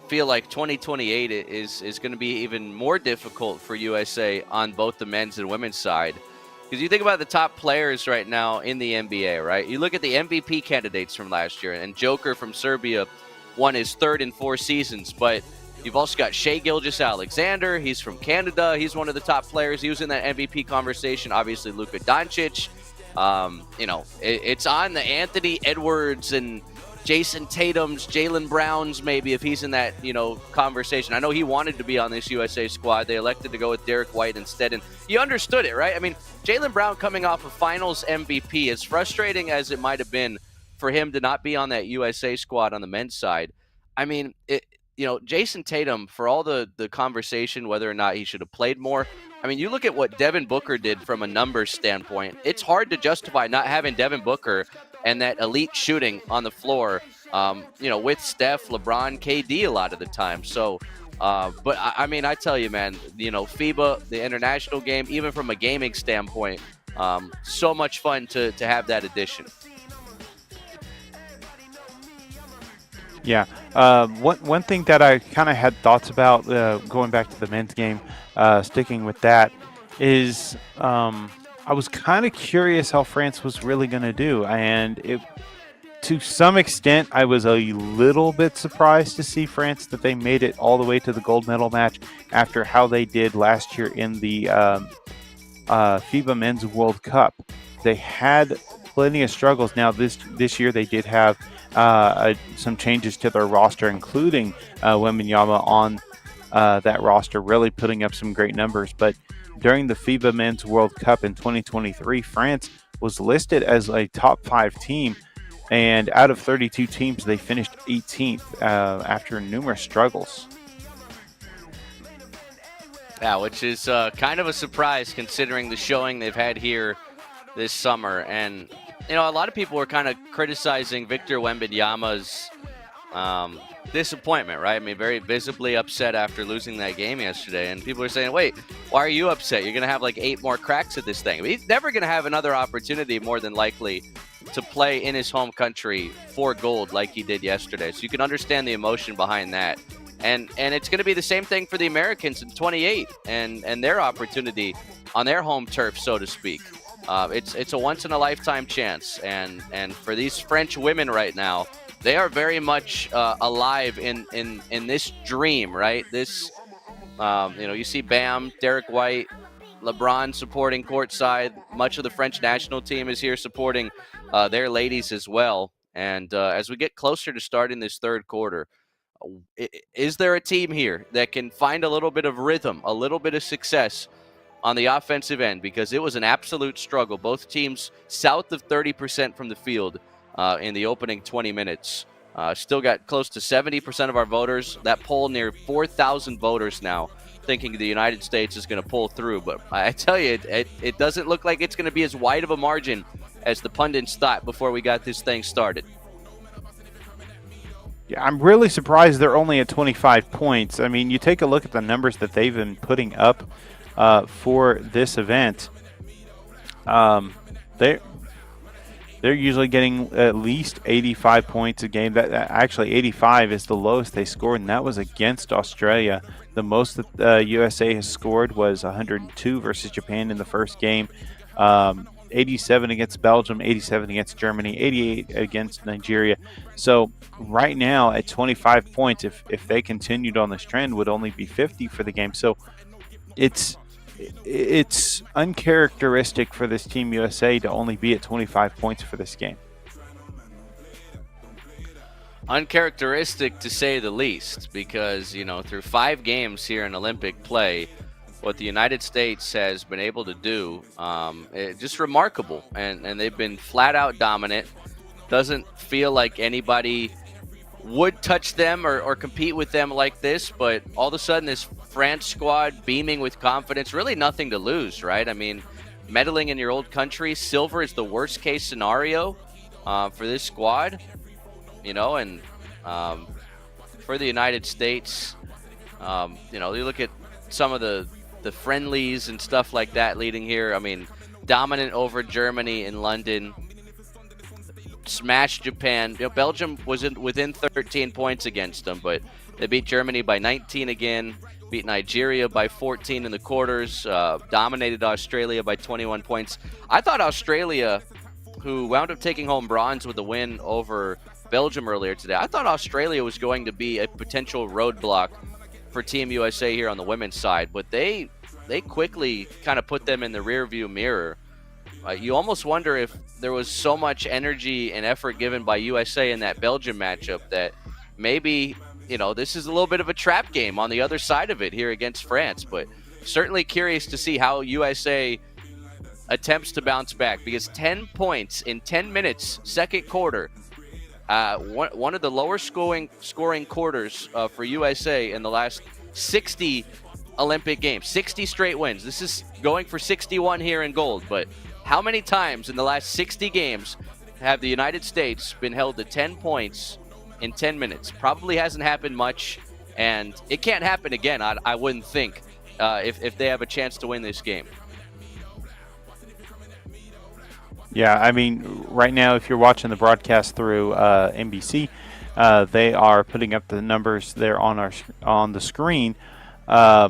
feel like 2028 is going to be even more difficult for USA on both the men's and women's side. Because you think about the top players right now in the NBA, right? You look at the MVP candidates from last year, and Joker from Serbia won his third in 4 seasons, but you've also got Shai Gilgeous-Alexander. He's from Canada. He's one of the top players. He was in that MVP conversation. Obviously, Luka Doncic. It's on the Anthony Edwards and Jason Tatum's, Jaylen Brown's, maybe, if he's in that, conversation. I know he wanted to be on this USA squad. They elected to go with Derek White instead, and you understood it, right? I mean, Jaylen Brown coming off of Finals MVP, as frustrating as it might have been for him to not be on that USA squad on the men's side. I mean, Jason Tatum, for all the conversation whether or not he should have played more, I mean, you look at what Devin Booker did from a numbers standpoint. It's hard to justify not having Devin Booker and that elite shooting on the floor, with Steph, LeBron, KD a lot of the time. So, but I tell you, man, FIBA, the international game, even from a gaming standpoint, so much fun to have that addition. Yeah. One thing that I kind of had thoughts about going back to the men's game, sticking with that, is I was kind of curious how France was really going to do. And to some extent, I was a little bit surprised to see France that they made it all the way to the gold medal match after how they did last year in the FIBA Men's World Cup. They had plenty of struggles. Now, this year they did have some changes to their roster, including Wembanyama on that roster, really putting up some great numbers. But during the FIBA Men's World Cup in 2023, France was listed as a top 5 team, and out of 32 teams, they finished 18th after numerous struggles. Yeah, which is kind of a surprise considering the showing they've had here this summer. And a lot of people were kind of criticizing Victor Wembanyama's disappointment, right? I mean, very visibly upset after losing that game yesterday. And people are saying, wait, why are you upset? You're going to have like 8 more cracks at this thing. I mean, he's never going to have another opportunity, more than likely, to play in his home country for gold like he did yesterday. So you can understand the emotion behind that. And it's going to be the same thing for the Americans in 28 and their opportunity on their home turf, so to speak. It's a once-in-a-lifetime chance, and for these French women right now, they are very much alive in this dream, right? This, you see Bam, Derek White, LeBron supporting courtside. Much of the French national team is here supporting their ladies as well. And as we get closer to starting this third quarter, is there a team here that can find a little bit of rhythm, a little bit of success on the offensive end? Because it was an absolute struggle. Both teams south of 30% from the field in the opening 20 minutes. Still got close to 70% of our voters. That poll near 4,000 voters now thinking the United States is going to pull through. But I tell you, it doesn't look like it's going to be as wide of a margin as the pundits thought before we got this thing started. Yeah, I'm really surprised they're only at 25 points. I mean, you take a look at the numbers that they've been putting up for this event. They're usually getting at least 85 points a game. That actually 85 is the lowest they scored, and that was against Australia. The most that USA has scored was 102 versus Japan in the first game. 87 against Belgium, 87 against Germany, 88 against Nigeria. So right now at 25 points, if they continued on this trend, would only be 50 for the game. So it's uncharacteristic for this Team USA to only be at 25 points for this game. Uncharacteristic to say the least, because, through 5 games here in Olympic play, what the United States has been able to do, just remarkable. And they've been flat out dominant. Doesn't feel like anybody would touch them or compete with them like this, but all of a sudden this France squad beaming with confidence, really nothing to lose, right? I mean, meddling in your old country, silver is the worst case scenario for this squad, and for the United States, you look at some of the friendlies and stuff like that leading here. I mean, dominant over Germany in London, smashed Japan. Belgium was within 13 points against them, but they beat Germany by 19 again, beat Nigeria by 14 in the quarters, dominated Australia by 21 points. I thought Australia, who wound up taking home bronze with a win over Belgium earlier today, I thought Australia was going to be a potential roadblock for Team USA here on the women's side, but they quickly kind of put them in the rearview mirror. You almost wonder if there was so much energy and effort given by USA in that Belgium matchup that maybe, this is a little bit of a trap game on the other side of it here against France. But certainly curious to see how USA attempts to bounce back, because 10 points in 10 minutes, second quarter, one of the lower scoring quarters for USA in the last 60 Olympic Games, 60 straight wins. This is going for 61 here in gold, but how many times in the last 60 games have the United States been held to 10 points in 10 minutes? Probably hasn't happened much, and it can't happen again, I wouldn't think, if they have a chance to win this game. Yeah, I mean, right now, if you're watching the broadcast through NBC, they are putting up the numbers there on the screen. I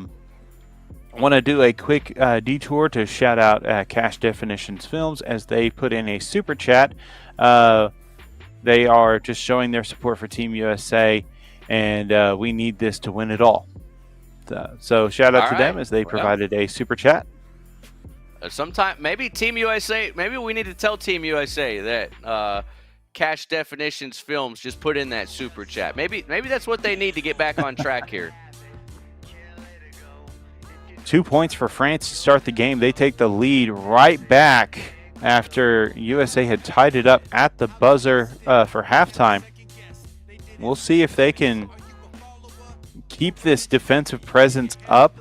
want to do a quick detour to shout out Cash Definitions Films as they put in a super chat. They are just showing their support for Team USA, and we need this to win it all. So shout out to them as they provided a super chat. Sometime, maybe Team USA, maybe we need to tell Team USA that Cash Definitions Films just put in that super chat. Maybe that's what they need to get back on track here. 2 points for France to start the game. They take the lead right back after USA had tied it up at the buzzer for halftime. We'll see if they can keep this defensive presence up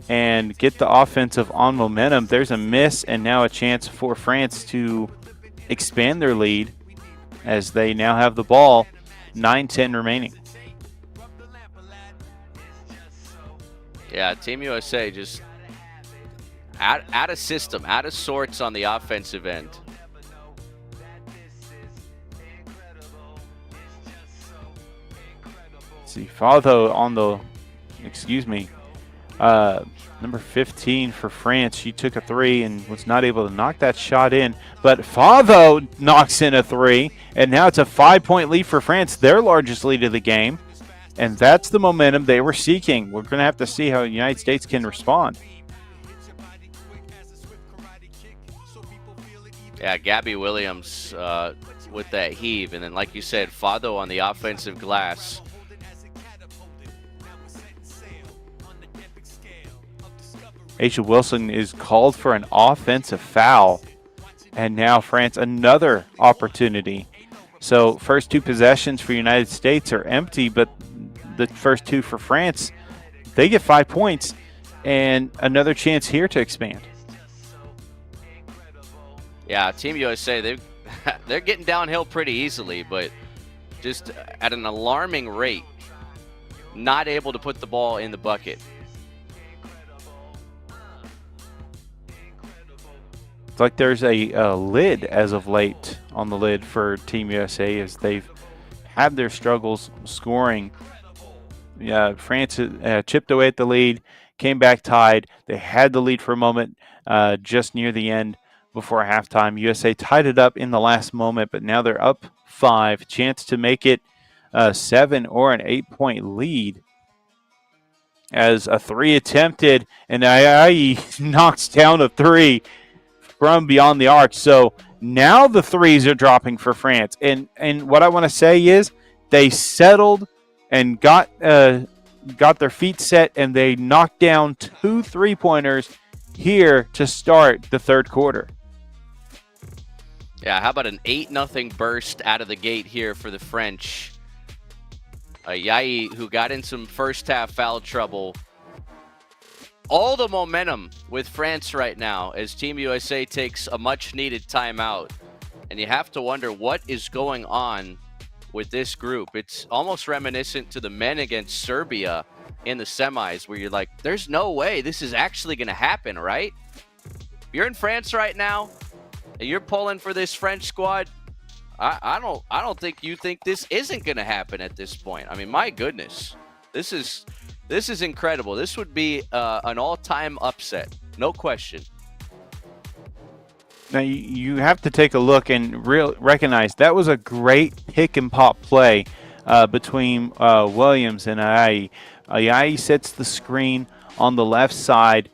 and get the offensive on momentum. There's a miss, and now a chance for France to expand their lead as they now have the ball. 9-10 remaining. Yeah, Team USA just out of system, out of sorts on the offensive end. See, Fado on the, number 15 for France. She took a three and was not able to knock that shot in. But Fado knocks in a three, and now it's a 5-point lead for France, their largest lead of the game. And that's the momentum they were seeking. We're going to have to see how the United States can respond. Yeah, Gabby Williams with that heave. And then, like you said, Fado on the offensive glass. Aisha Wilson is called for an offensive foul. And now France, another opportunity. So first two possessions for United States are empty, but the first two for France, they get 5 points and another chance here to expand. Yeah, Team USA, they're getting downhill pretty easily, but just at an alarming rate, not able to put the ball in the bucket. It's like there's a lid as of late on the lid for Team USA as they've had their struggles scoring. France chipped away at the lead, came back tied. They had the lead for a moment just near the end before halftime. USA tied it up in the last moment, but now they're up 5. Chance to make it a 7 or an 8-point lead as a three attempted, and Ayayi knocks down a three from beyond the arc. So now the threes are dropping for France. And what I want to say is they settled and got their feet set, and they knocked down 2 3-pointers here to start the third quarter. Yeah, how about an 8-0 burst out of the gate here for the French? Yayi, who got in some first half foul trouble, all the momentum with France right now as Team USA takes a much-needed timeout. And you have to wonder what is going on with this group. It's almost reminiscent to the men against Serbia in the semis, where you're like, there's no way this is actually going to happen, right? If you're in France right now and you're pulling for this French squad, I don't think you think this isn't going to happen at this point. I mean, my goodness, this is incredible. This would be an all-time upset, no question. Now you have to take a look and recognize that was a great pick and pop play between Williams and Ayayi. Ayayi sets the screen on the left side.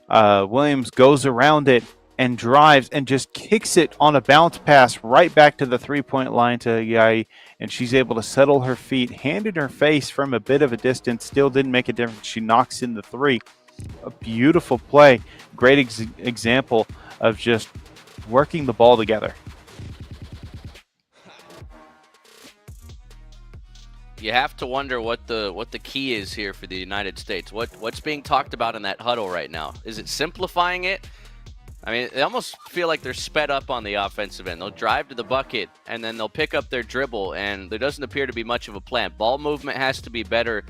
Williams goes around it and drives and just kicks it on a bounce pass right back to the three-point line to Ayayi, and she's able to settle her feet, hand in her face from a bit of a distance, still didn't make a difference. She knocks in the three. A beautiful play. Great example of just working the ball together. You have to wonder what the key is here for the United States. What's being talked about in that huddle right now? Is it simplifying it? I mean, they almost feel like they're sped up on the offensive end. They'll drive to the bucket, and then they'll pick up their dribble, and there doesn't appear to be much of a plan. Ball movement has to be better.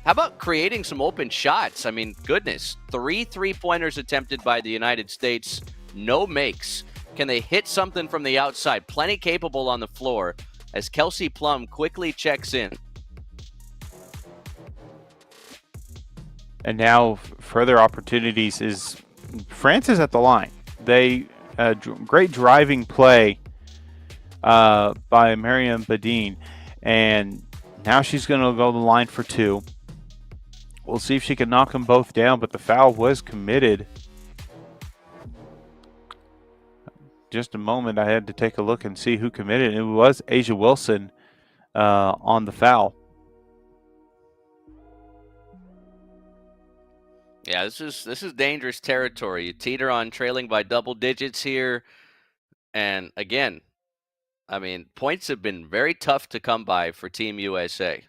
How about creating some open shots? I mean, goodness, 3 3-pointers attempted by the United States, no makes. Can they hit something from the outside? Plenty capable on the floor as Kelsey Plum quickly checks in. And now further opportunities is France is at the line. They great driving play by Mariam Badine, and now she's going to go to the line for 2. We'll see if she can knock them both down, but the foul was committed. Just a moment, I had to take a look and see who committed. It was Asia Wilson on the foul. Yeah, this is dangerous territory. You teeter on trailing by double digits here. And again, I mean, points have been very tough to come by for Team USA.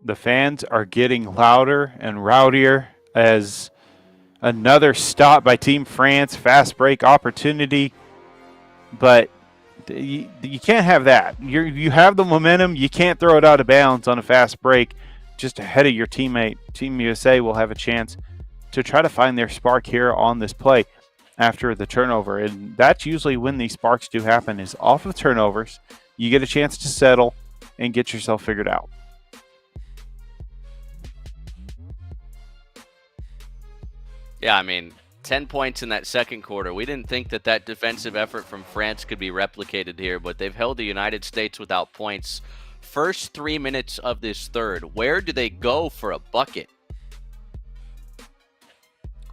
The fans are getting louder and rowdier as another stop by Team France. Fast break opportunity. But you can't have that. You have the momentum. You can't throw it out of bounds on a fast break just ahead of your teammate. Team USA will have a chance to try to find their spark here on this play after the turnover. And that's usually when these sparks do happen, is off of turnovers. You get a chance to settle and get yourself figured out. Yeah, I mean, 10 points in that second quarter. We didn't think that defensive effort from France could be replicated here, but they've held the United States without points. First 3 minutes of this third. Where do they go for a bucket?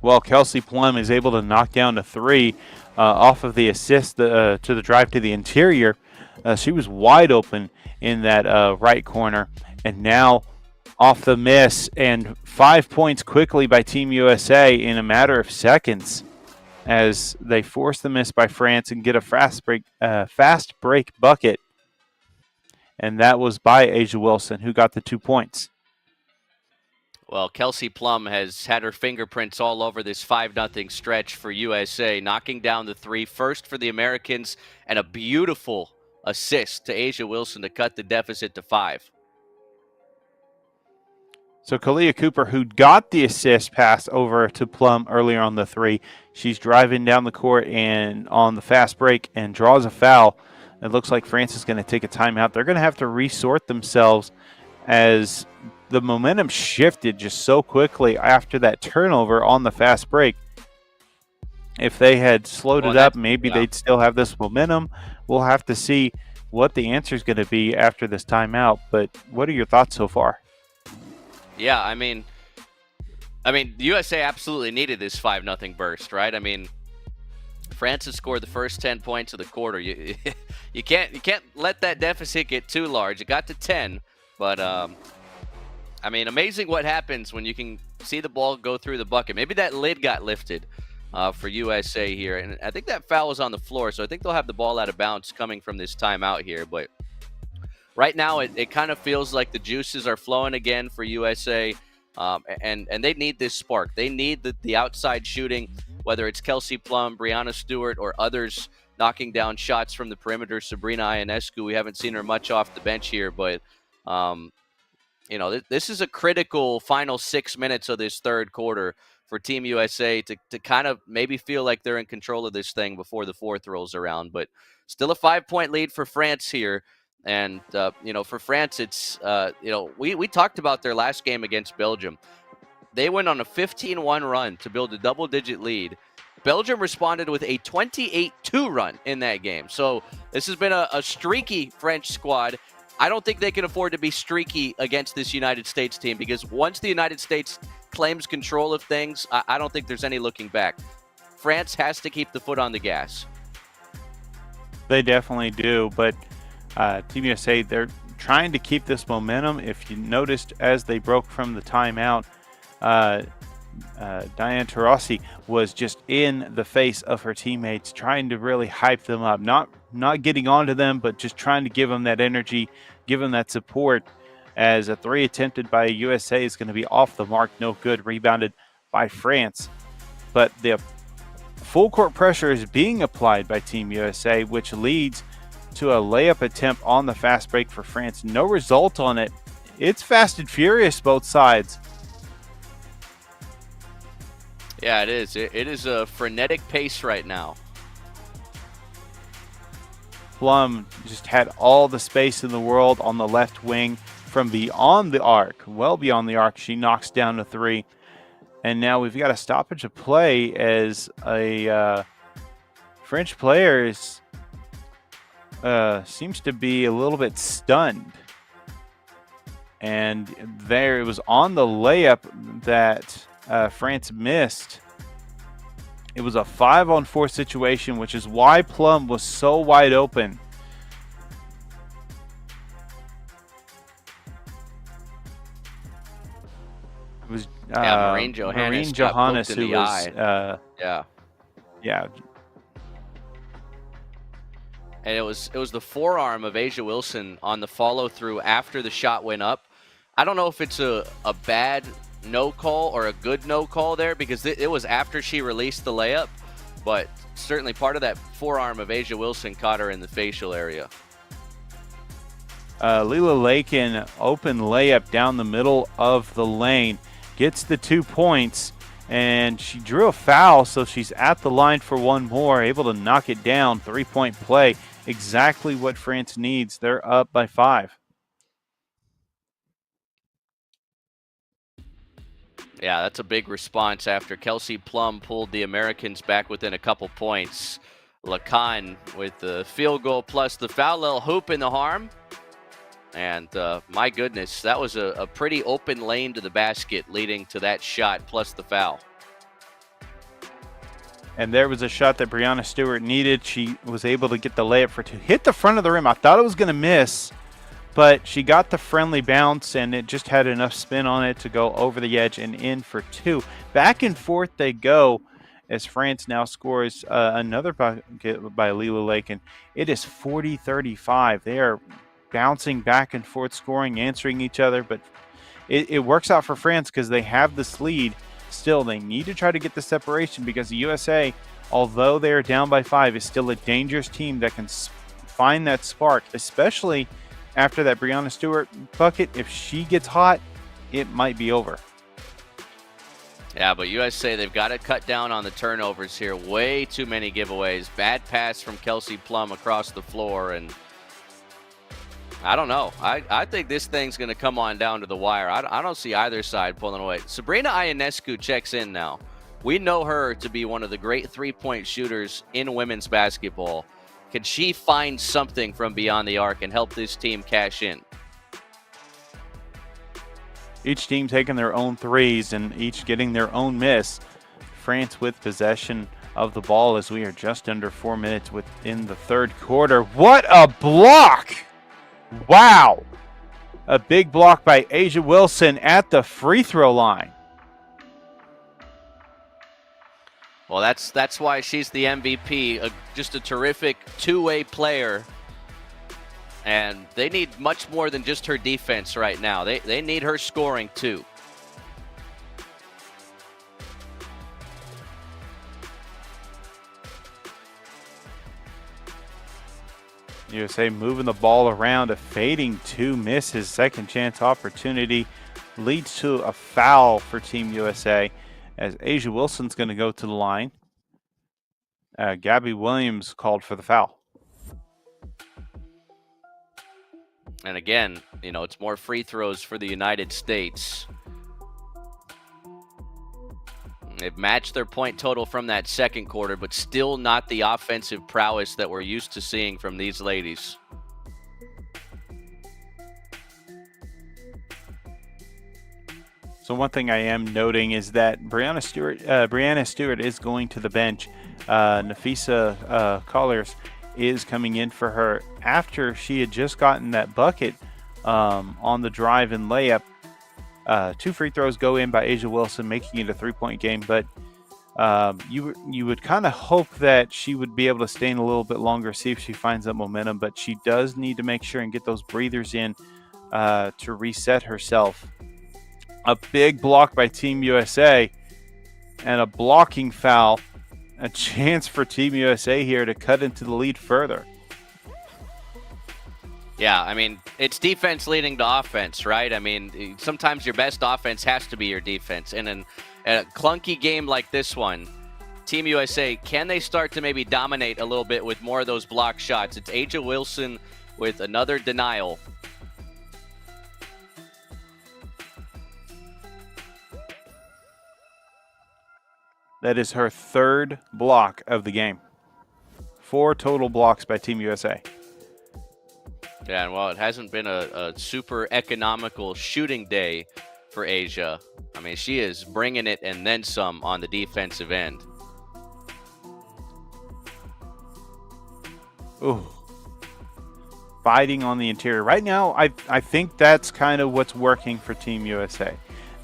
Well, Kelsey Plum is able to knock down a 3 off of the assist to the drive to the interior. She was wide open in that right corner, and now off the miss, and 5 points quickly by Team USA in a matter of seconds as they force the miss by France and get a fast break bucket. And that was by Asia Wilson, who got the 2 points. Well, Kelsey Plum has had her fingerprints all over this 5-0 stretch for USA, knocking down the 3, first for the Americans, and a beautiful assist to Asia Wilson to cut the deficit to 5. So Kalia Cooper, who got the assist pass over to Plum earlier on the 3, she's driving down the court and on the fast break and draws a foul. It looks like France is going to take a timeout. They're going to have to resort themselves as the momentum shifted just so quickly after that turnover on the fast break. If they had slowed it up, maybe they'd still have this momentum. We'll have to see what the answer is going to be after this timeout. But what are your thoughts so far? Yeah, I mean, the USA absolutely needed this 5-0 burst, right? I mean, France has scored the first 10 points of the quarter. You can't let that deficit get too large. It got to 10, but I mean, amazing what happens when you can see the ball go through the bucket. Maybe that lid got lifted for USA here. And I think that foul is on the floor, so I think they'll have the ball out of bounds coming from this timeout here. But right now, it kind of feels like the juices are flowing again for USA, and they need this spark. They need the outside shooting, whether it's Kelsey Plum, Brianna Stewart, or others knocking down shots from the perimeter. Sabrina Ionescu, we haven't seen her much off the bench here, but this is a critical final 6 minutes of this third quarter for Team USA to kind of maybe feel like they're in control of this thing before the fourth rolls around. But still a 5-point lead for France here. And, for France, it's, we talked about their last game against Belgium. They went on a 15-1 run to build a double-digit lead. Belgium responded with a 28-2 run in that game. So this has been a streaky French squad. I don't think they can afford to be streaky against this United States team, because once the United States claims control of things, I don't think there's any looking back. France has to keep the foot on the gas. They definitely do, but Team USA, they're trying to keep this momentum. If you noticed, as they broke from the timeout, Diane Taurasi was just in the face of her teammates, trying to really hype them up, not getting onto them, but just trying to give them that energy, give them that support, as a three attempted by USA is going to be off the mark, no good, rebounded by France. But the full court pressure is being applied by Team USA, which leads to a layup attempt on the fast break for France. No result on it. It's fast and furious, both sides. Yeah, it is. It is a frenetic pace right now. Plum just had all the space in the world on the left wing from beyond the arc, well beyond the arc. She knocks down a three. And now we've got a stoppage of play as a French player seems to be a little bit stunned. And there it was on the layup that France missed. It was a 5-on-4 situation, which is why Plum was so wide open. It was Marine Johannes who was yeah. And it was the forearm of Asia Wilson on the follow through after the shot went up. I don't know if it's a bad no call or a good no call there, because it was after she released the layup, but certainly part of that forearm of Asia Wilson caught her in the facial area. Lila Lakin, open layup down the middle of the lane, gets the 2 points, and she drew a foul, so she's at the line for one more, able to knock it down. 3-point play, exactly what France needs. They're up by 5. Yeah, that's a big response after Kelsey Plum pulled the Americans back within a couple points. Lacan with the field goal plus the foul, little hoop in the arm. And my goodness, that was a pretty open lane to the basket leading to that shot plus the foul. And there was a shot that Brianna Stewart needed. She was able to get the layup for 2. Hit the front of the rim. I thought it was going to miss, but she got the friendly bounce, and it just had enough spin on it to go over the edge and in for 2. Back and forth they go as France now scores another bucket by Lila Lakin. It is 40-35. They are bouncing back and forth, scoring, answering each other, but it works out for France because they have this lead. Still, they need to try to get the separation, because the USA, although they are down by 5, is still a dangerous team that can find that spark, especially after that Brianna Stewart bucket. If she gets hot, it might be over. Yeah, but USA, they've got to cut down on the turnovers here. Way too many giveaways. Bad pass from Kelsey Plum across the floor, and I don't know. I think this thing's going to come on down to the wire. I don't see either side pulling away. Sabrina Ionescu checks in now. We know her to be one of the great three-point shooters in women's basketball. Can she find something from beyond the arc and help this team cash in? Each team taking their own threes and each getting their own miss. France with possession of the ball as we are just under 4 minutes within the third quarter. What a block! Wow! A big block by Asia Wilson at the free throw line. Well, that's why she's the MVP. Just a terrific two-way player. And they need much more than just her defense right now. They need her scoring too. USA moving the ball around, a fading two misses, second chance opportunity leads to a foul for Team USA as Asia Wilson's going to go to the line. Gabby Williams called for the foul. And again, it's more free throws for the United States. They've matched their point total from that second quarter, but still not the offensive prowess that we're used to seeing from these ladies. So one thing I am noting is that Brianna Stewart is going to the bench. Nafisa Colliers is coming in for her after she had just gotten that bucket on the drive and layup. 2 free throws go in by Asia Wilson, making it a 3-point game. But you would kind of hope that she would be able to stay in a little bit longer, see if she finds that momentum. But she does need to make sure and get those breathers in to reset herself. A big block by Team USA and a blocking foul. A chance for Team USA here to cut into the lead further. Yeah, I mean, it's defense leading to offense, right? I mean, sometimes your best offense has to be your defense. And in a clunky game like this one, Team USA, can they start to maybe dominate a little bit with more of those block shots? It's Asia Wilson with another denial. That is her third block of the game. 4 total blocks by Team USA. Yeah, and while it hasn't been a super economical shooting day for Asia, I mean, she is bringing it and then some on the defensive end. Ooh. Fighting on the interior. Right now, I think that's kind of what's working for Team USA.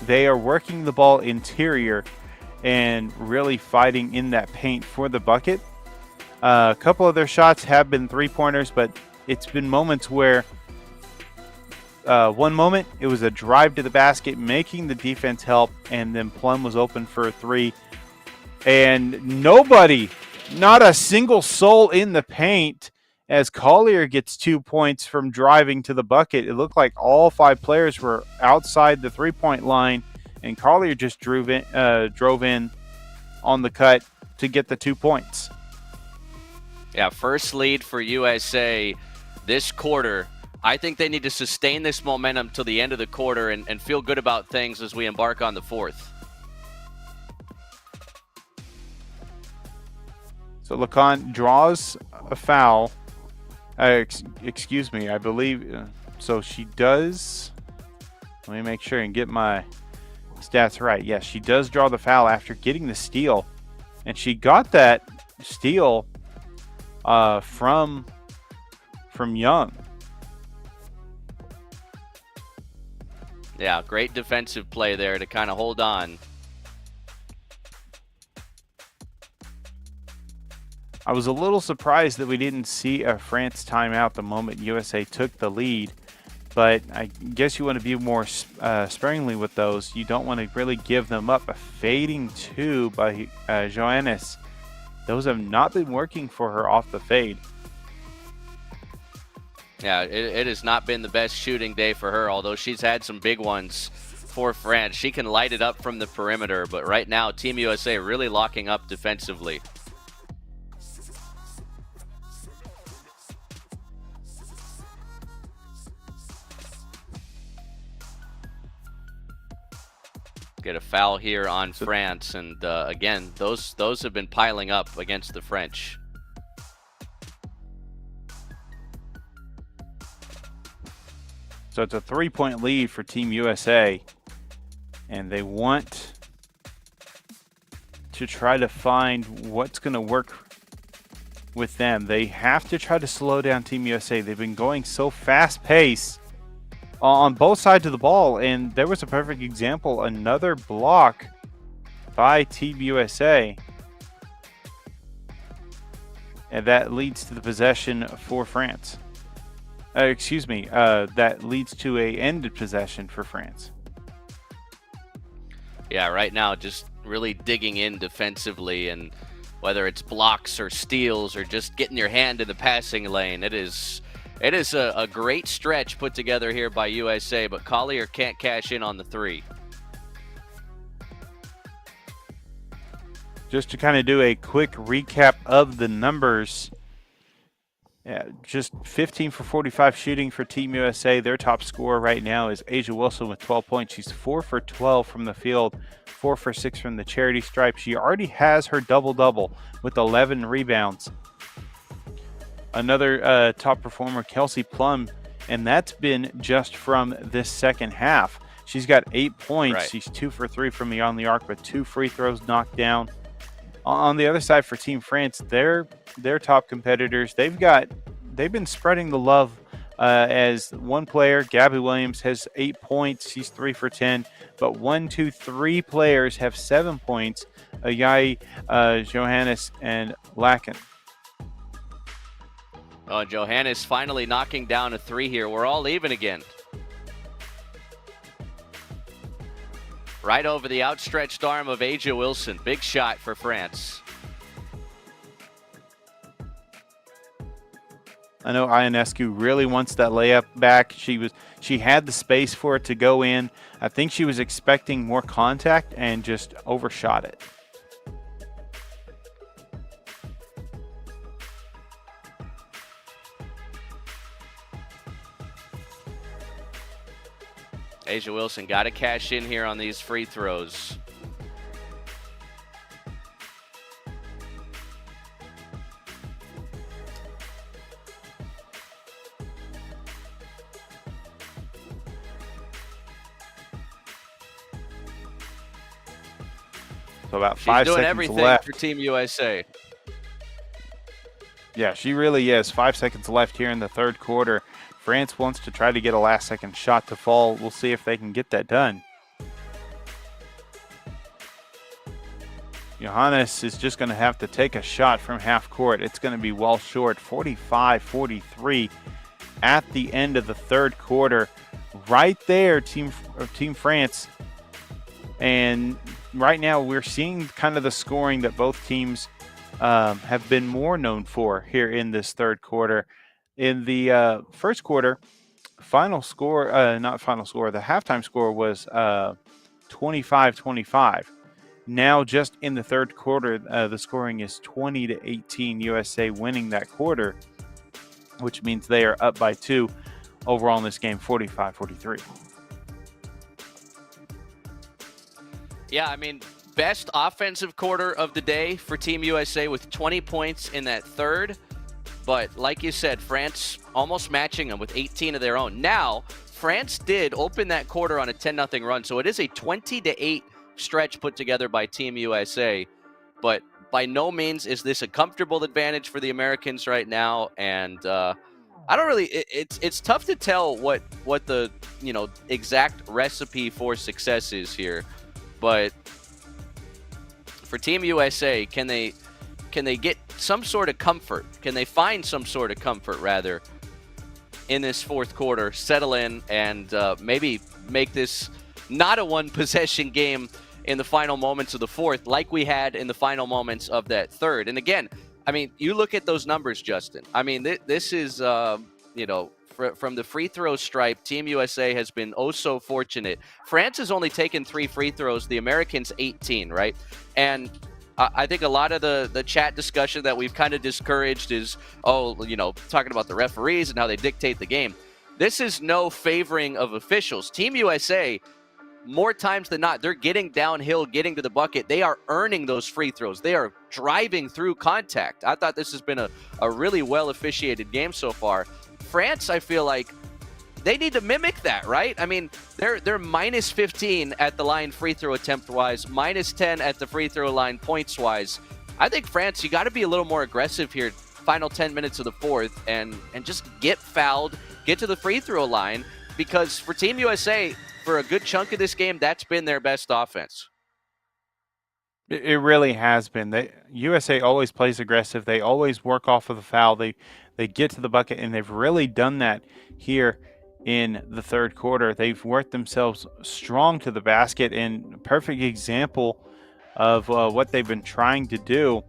They are working the ball interior and really fighting in that paint for the bucket. A couple of their shots have been 3-pointers, but it's been moments where one moment it was a drive to the basket, making the defense help, and then Plum was open for a 3. And nobody, not a single soul in the paint as Collier gets 2 points from driving to the bucket. It looked like all 5 players were outside the 3-point line, and Collier just drove in on the cut to get the 2 points. Yeah, first lead for USA this quarter. I think they need to sustain this momentum till the end of the quarter and feel good about things as we embark on the fourth. So Lacan draws a foul. Excuse me, I believe. So she does. Let me make sure and get my stats right. Yes, she does draw the foul after getting the steal. And she got that steal from Young. Yeah, great defensive play there to kind of hold on. I was a little surprised that we didn't see a France timeout the moment USA took the lead, but I guess you want to be more sparingly with those. You don't want to really give them up. A fading 2 by Joannis. Those have not been working for her off the fade. Yeah, it has not been the best shooting day for her, although she's had some big ones for France. She can light it up from the perimeter, but right now Team USA really locking up defensively. Get a foul here on France, and again, those have been piling up against the French. So it's a 3-point lead for Team USA, and they want to try to find what's going to work with them. They have to try to slow down Team USA. They've been going so fast-paced on both sides of the ball, and there was a perfect example. Another block by Team USA and that leads to the possession for France. That leads to a ended possession for France. Yeah, right now just really digging in defensively, and whether it's blocks or steals or just getting your hand in the passing lane, it is a great stretch put together here by USA, but Collier can't cash in on the three. Just to kind of do a quick recap of the numbers, just 15 for 45 shooting for Team USA. Their top scorer right now is A'ja Wilson with 12 points. She's 4 for 12 from the field, 4 for 6 from the charity stripe. She already has her double-double with 11 rebounds. Another top performer, Kelsey Plum, and that's been just from this second half. She's got 8 points. Right. She's 2 for 3 from beyond the arc with 2 free throws knocked down. On the other side for Team France, their top competitors, they've been spreading the love as one player, Gabby Williams, has 8 points. She's 3 for 10. But 3 players have 7 points, Ayayi, Johannes, and Lacken. Oh, Johannes finally knocking down a three here. We're all even again. Right over the outstretched arm of A'ja Wilson. Big shot for France. I know Ionescu really wants that layup back. She had the space for it to go in. I think she was expecting more contact and just overshot it. A'ja Wilson got to cash in here on these free throws. So about She's 5 doing seconds everything left. for Team USA. Yeah, she really is. 5 seconds left here in the third quarter. France wants to try to get a last-second shot to fall. We'll see if they can get that done. Johannes is just going to have to take a shot from half court. It's going to be well short, 45-43 at the end of the third quarter. Right there, Team France. And right now we're seeing kind of the scoring that both teams have been more known for here in this third quarter. In the first quarter, the halftime score was 25-25. Now, just in the third quarter, the scoring is 20-18, USA winning that quarter, which means they are up by 2 overall in this game, 45-43. Yeah, I mean, best offensive quarter of the day for Team USA with 20 points in that third. But like you said, France almost matching them with 18 of their own. Now, France did open that quarter on a 10-0 run, so it is a 20-8 stretch put together by Team USA. But by no means is this a comfortable advantage for the Americans right now. And I don't really. It's tough to tell what the exact recipe for success is here. But for Team USA, can they get some sort of comfort? Can they find some sort of comfort, rather, in this fourth quarter, settle in, and maybe make this not a one-possession game in the final moments of the fourth like we had in the final moments of that third? And again, I mean, you look at those numbers, Justin. I mean, this is, from the free throw stripe, Team USA has been oh so fortunate. France has only taken 3 free throws, the Americans 18, right? And I think a lot of the chat discussion that we've kind of discouraged is, talking about the referees and how they dictate the game. This is no favoring of officials. Team USA, more times than not, they're getting downhill, getting to the bucket. They are earning those free throws. They are driving through contact. I thought this has been a really well-officiated game so far. France, I feel like, they need to mimic that, right? I mean, they're minus 15 at the line free throw attempt-wise, minus 10 at the free throw line points-wise. I think France, you got to be a little more aggressive here, final 10 minutes of the fourth, and just get fouled, get to the free throw line, because for Team USA, for a good chunk of this game, that's been their best offense. It really has been. USA always plays aggressive. They always work off of the foul. They get to the bucket, and they've really done that here in the third quarter. They've worked themselves strong to the basket, and a perfect example of what they've been trying to do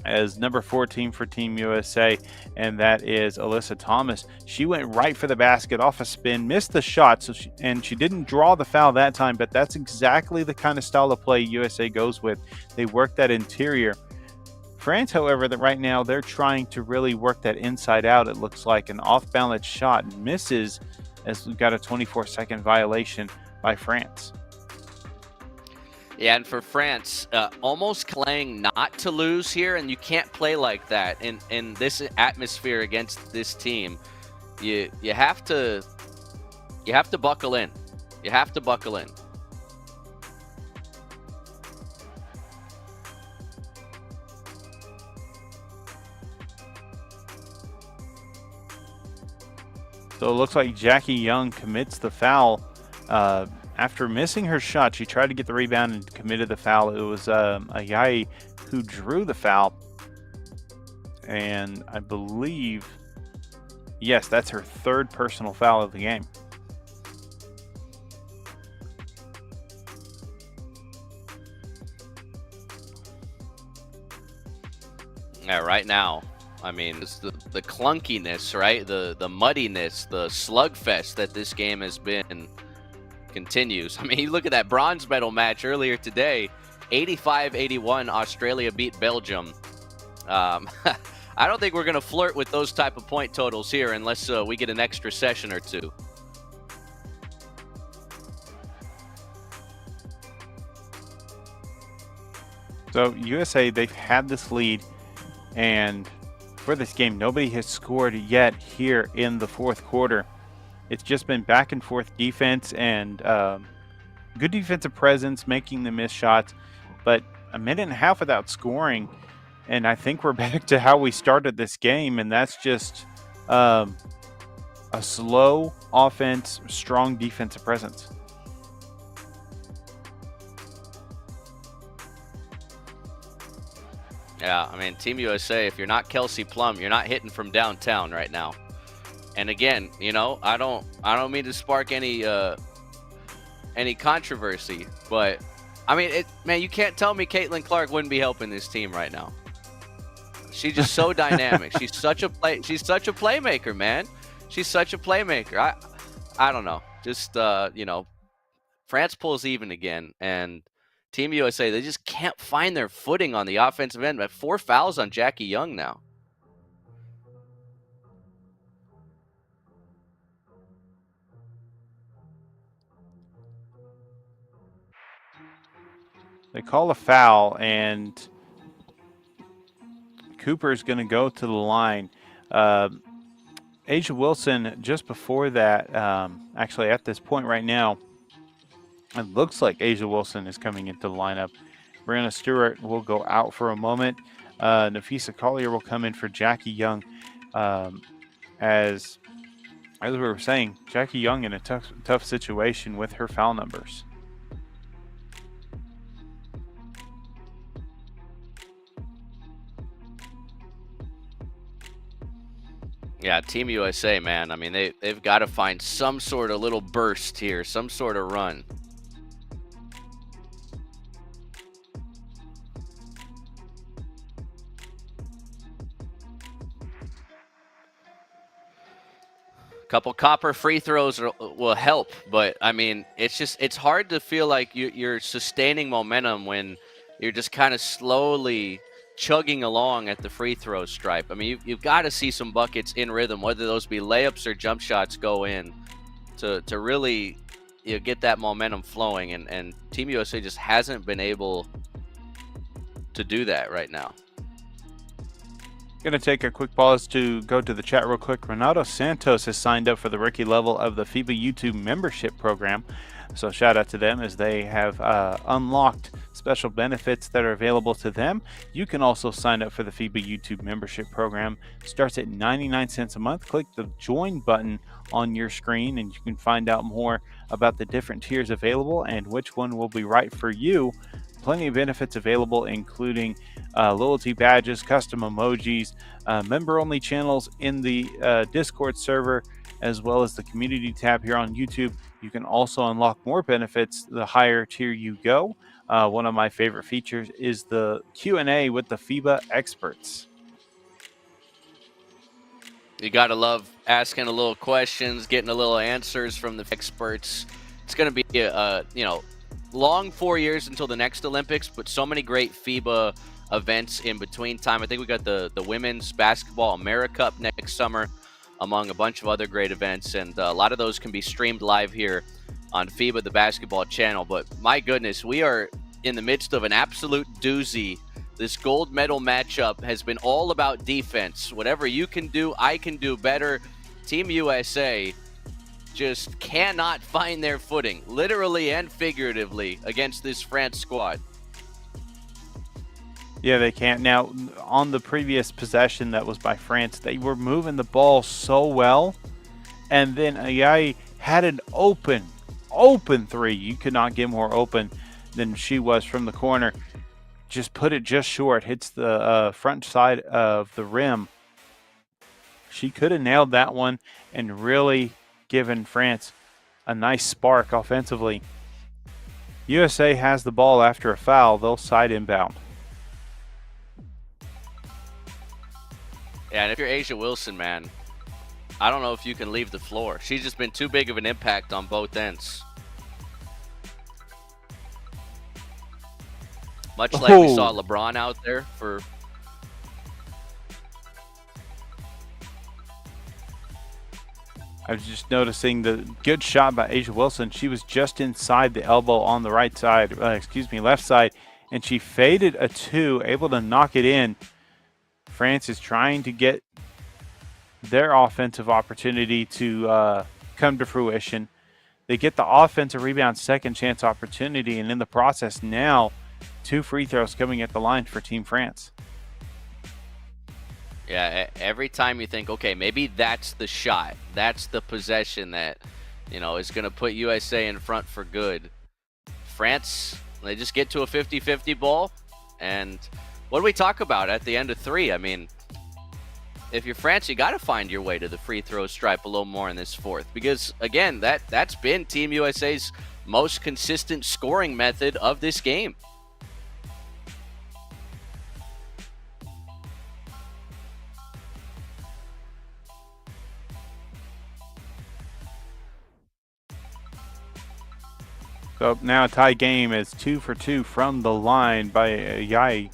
as number 14 for Team USA, and that is Alyssa Thomas. She went right for the basket off a spin, missed the shot, and she didn't draw the foul that time, but that's exactly the kind of style of play USA goes with. They work that interior. France, however, that right now they're trying to really work that inside out. It looks like an off-balance shot misses as we've got a 24-second violation by France. Yeah, and for France, almost playing not to lose here, and you can't play like that in this atmosphere against this team. You have to buckle in. You have to buckle in. So it looks like Jackie Young commits the foul. After missing her shot, she tried to get the rebound and committed the foul. It was Ayayi who drew the foul. And I believe, yes, that's her third personal foul of the game. Yeah, right now, I mean, it's the clunkiness, right? The muddiness, the slugfest that this game has been continues. I mean, you look at that bronze medal match earlier today, 85-81, Australia beat Belgium. I don't think we're going to flirt with those type of point totals here unless we get an extra session or two. So USA, they've had this lead, and for this game, nobody has scored yet here in the fourth quarter. It's just been back and forth defense and good defensive presence, making the missed shots, but a minute and a half without scoring. And I think we're back to how we started this game, and that's just a slow offense, strong defensive presence. Yeah, I mean, Team USA, if you're not Kelsey Plum, you're not hitting from downtown right now. And again, you know, I don't mean to spark any controversy, but I mean, man, you can't tell me Caitlin Clark wouldn't be helping this team right now. She's just so dynamic. She's such a playmaker, man. She's such a playmaker. I don't know. Just you know, France pulls even again, and Team USA, they just can't find their footing on the offensive end. But 4 fouls on Jackie Young now. They call a foul, and Cooper's going to go to the line. Asia Wilson, just before that, actually at this point right now, it looks like Asia Wilson is coming into the lineup. Brianna Stewart will go out for a moment. Nafisa Collier will come in for Jackie Young. As we were saying, Jackie Young in a tough situation with her foul numbers. Yeah, Team USA, man. I mean, they've got to find some sort of little burst here, some sort of run. Couple copper free throws will help, but I mean, it's hard to feel like you're sustaining momentum when you're just kind of slowly chugging along at the free throw stripe. I mean, you've got to see some buckets in rhythm, whether those be layups or jump shots go in to really get that momentum flowing, and Team USA just hasn't been able to do that right now. Going to take a quick pause to go to the chat real quick. Renato Santos has signed up for the rookie level of the FIBA YouTube membership program. So shout out to them as they have unlocked special benefits that are available to them. You can also sign up for the FIBA YouTube membership program. Starts at 99 cents a month. Click the join button on your screen and you can find out more about the different tiers available and which one will be right for you. plenty of benefits available, including loyalty badges, custom emojis, member-only channels in the Discord server, as well as the community tab here on YouTube. You can also unlock more benefits the higher tier you go. One of my favorite features is the Q&A with the FIBA experts. You got to love asking a little questions, getting a little answers from the experts. It's going to be a long 4 years until the next Olympics, but so many great FIBA events in between time. I think we got the Women's Basketball AmeriCup next summer, among a bunch of other great events, and a lot of those can be streamed live here on FIBA, the basketball channel. But my goodness, we are in the midst of an absolute doozy. This gold medal matchup has been all about defense. Whatever you can do, I can do better. Team USA just cannot find their footing, literally and figuratively, against this France squad. Yeah, they can't. Now, on the previous possession that was by France, they were moving the ball so well, and then Ayayi had an open three. You could not get more open than she was from the corner. Just put it just short, hits the front side of the rim. She could have nailed that one and really given France a nice spark offensively. USA has the ball after a foul. They'll side inbound. Yeah, and if you're Asia Wilson, man, I don't know if you can leave the floor. She's just been too big of an impact on both ends. Much like we saw LeBron out there for... I was just noticing the good shot by Asia Wilson. She was just inside the elbow on the right side, left side, and she faded a two, able to knock it in. France is trying to get their offensive opportunity to come to fruition. They get the offensive rebound second chance opportunity, and in the process now, 2 free throws coming at the line for Team France. Yeah, every time you think, okay, maybe that's the shot, that's the possession that, is going to put USA in front for good. France, they just get to a 50-50 ball, and what do we talk about at the end of 3? I mean, if you're France, you got to find your way to the free throw stripe a little more in this fourth, because again, that's been Team USA's most consistent scoring method of this game. So now a tie game is 2 for 2 from the line by Yai.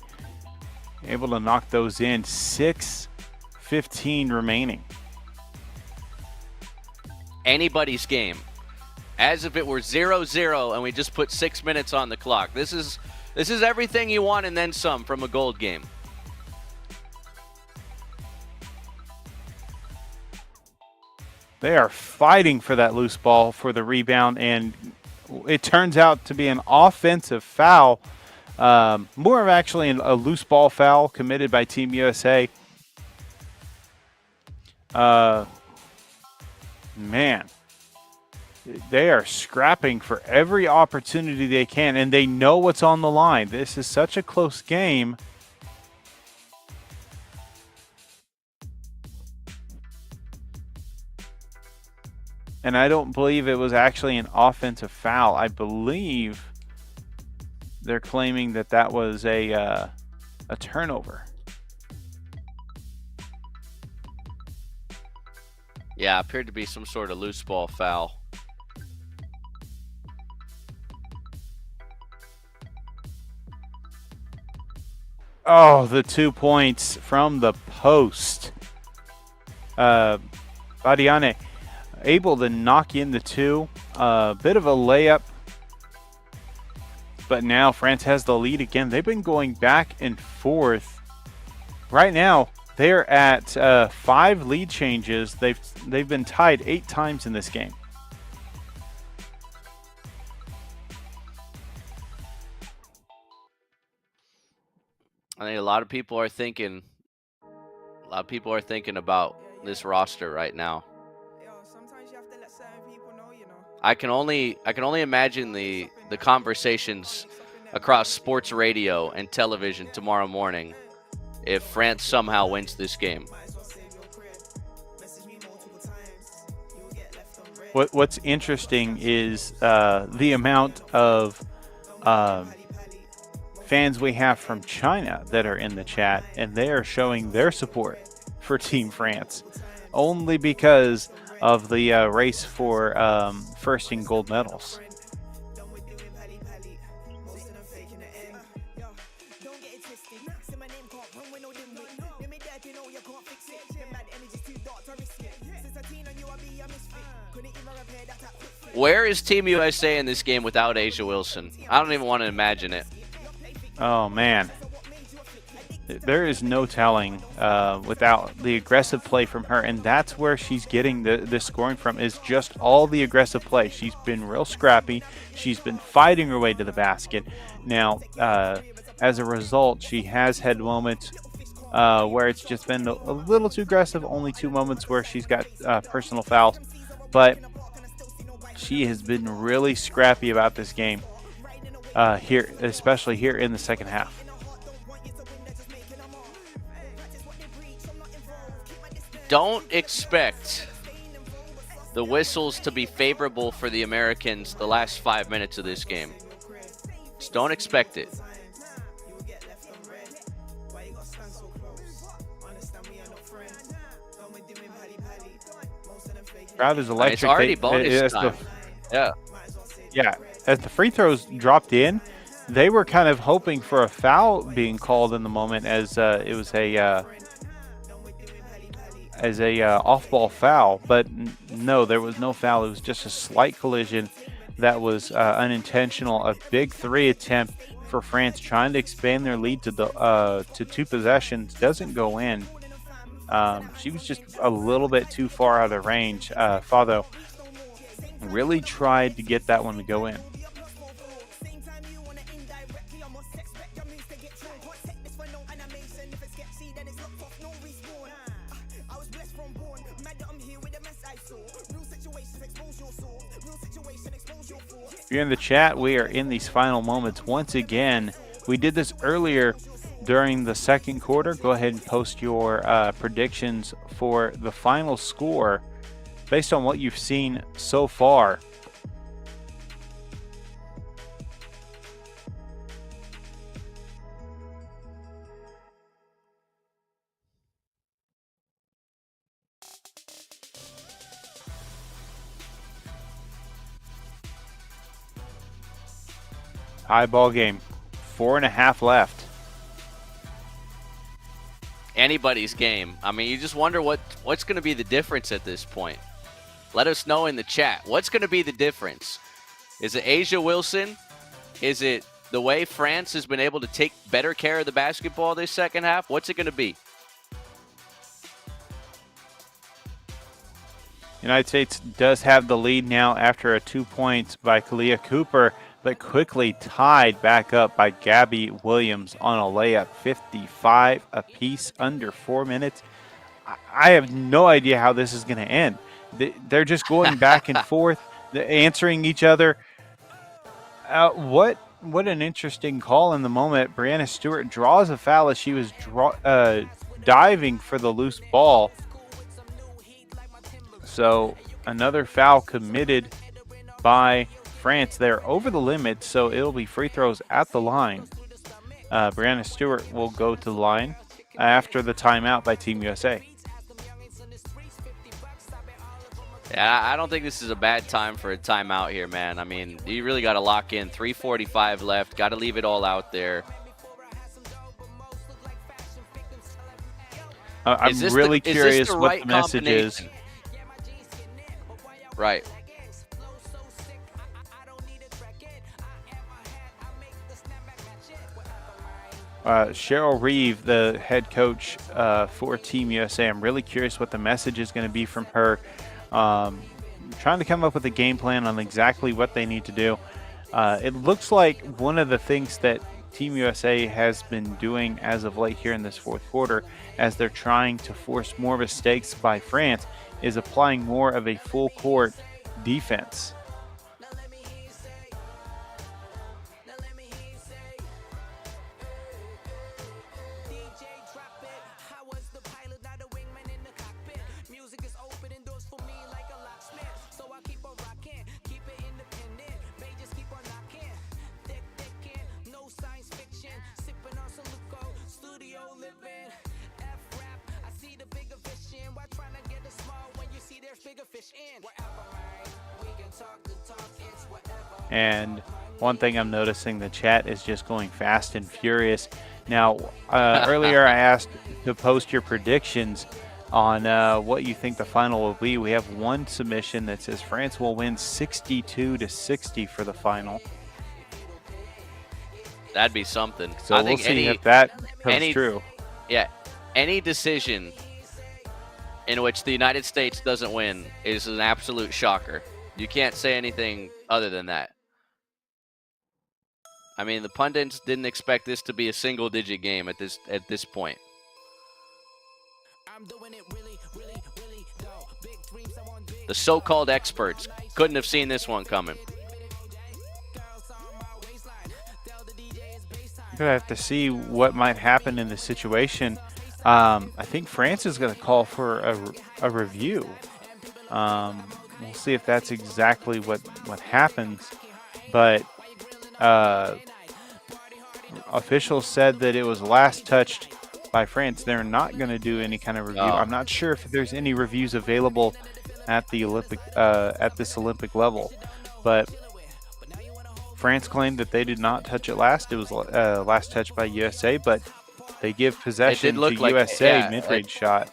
Able to knock those in. 6:15 remaining. Anybody's game. As if it were 0-0 and we just put 6 minutes on the clock. This is everything you want and then some from a gold game. They are fighting for that loose ball for the rebound, and it turns out to be an offensive foul. More of actually a loose ball foul committed by Team USA. Man, they are scrapping for every opportunity they can, and they know what's on the line. This is such a close game. And I don't believe it was actually an offensive foul. I believe they're claiming that was a turnover. Yeah, appeared to be some sort of loose ball foul. Oh, the 2 points from the post. Badiane able to knock in the 2. Bit of a layup. But now France has the lead again. They've been going back and forth. Right now, they're at 5 lead changes. They've been tied 8 times in this game. I think a lot of people are thinking about this roster right now. I can only imagine the conversations across sports radio and television tomorrow morning if France somehow wins this game. What's interesting is the amount of fans we have from China that are in the chat, and they are showing their support for Team France only because of the race for first in gold medals. Where is Team USA in this game without Asia Wilson? I don't even want to imagine it. Oh, man. There is no telling without the aggressive play from her, and that's where she's getting the scoring from, is just all the aggressive play. She's been real scrappy. She's been fighting her way to the basket. Now, as a result, she has had moments where it's just been a little too aggressive, only 2 moments where she's got personal fouls. But she has been really scrappy about this game here, especially here in the second half. Don't expect the whistles to be favorable for the Americans the last 5 minutes of this game. Just don't expect it. Crowd is electric. It's already bonus time. Yeah. As the free throws dropped in, they were kind of hoping for a foul being called in the moment, as it was a off-ball foul. But no, there was no foul. It was just a slight collision that was unintentional. A big 3 attempt for France, trying to expand their lead to 2 possessions, doesn't go in. She was just a little bit too far out of range. Fado really tried to get that one to go in. If you're in the chat, we are in these final moments once again. We did this earlier during the second quarter. Go ahead and post your predictions for the final score based on what you've seen so far. High ball game. 4.5 left. Anybody's game. I mean, you just wonder what's going to be the difference at this point. Let us know in the chat. What's going to be the difference? Is it Asia Wilson? Is it the way France has been able to take better care of the basketball this second half? What's it going to be? United States does have the lead now after a 2 points by Kalia Cooper, but quickly tied back up by Gabby Williams on a layup. 55 apiece, under 4 minutes. I have no idea how this is going to end. They're just going back and forth, answering each other. What an interesting call in the moment. Brianna Stewart draws a foul as she was diving for the loose ball. So another foul committed by France. They're over the limit, so it'll be free throws at the line. Brianna Stewart will go to the line after the timeout by Team USA. Yeah, I don't think this is a bad time for a timeout here, man. I mean, you really got to lock in. 3:45 left. Got to leave it all out there. I'm really curious what the message is. Right. Cheryl Reeve, the head coach for Team USA, I'm really curious what the message is going to be from her. Trying to come up with a game plan on exactly what they need to do. It looks like one of the things that Team USA has been doing as of late here in this fourth quarter, as they're trying to force more mistakes by France, is applying more of a full court defense. And one thing I'm noticing, the chat is just going fast and furious. Now, earlier I asked to post your predictions on what you think the final will be. We have one submission that says France will win 62-60 for the final. That'd be something. So we'll see if that comes true. Yeah, any decision in which the United States doesn't win is an absolute shocker. You can't say anything other than that. I mean, the pundits didn't expect this to be a single-digit game at this point. The so-called experts couldn't have seen this one coming. You're going to have to see what might happen in the situation. I think France is going to call for a review. We'll see if that's exactly what happens. But officials said that it was last touched by France. They're not going to do any kind of review. Oh. I'm not sure if there's any reviews available at the this Olympic level, but France claimed that they did not touch it last. It was last touched by USA, but they give possession to USA mid-range shot.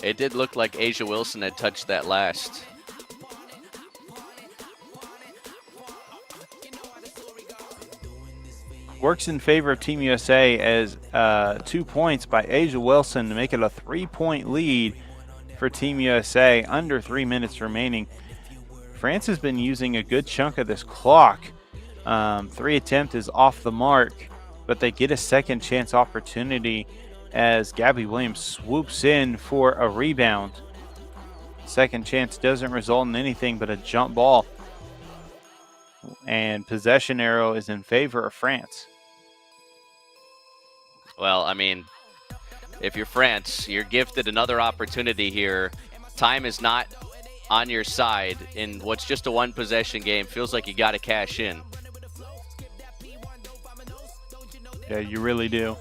It did look like Asia Wilson had touched that last. Works in favor of Team USA as 2 points by Asia Wilson to make it a 3-point lead for Team USA. Under 3 minutes remaining. France has been using a good chunk of this clock. 3 attempt is off the mark, but they get a second chance opportunity as Gabby Williams swoops in for a rebound. Second chance doesn't result in anything but a jump ball. And possession arrow is in favor of France. Well, I mean, if you're France, you're gifted another opportunity here. Time is not on your side in what's just a one-possession game. Feels like you got to cash in. Yeah, you really do.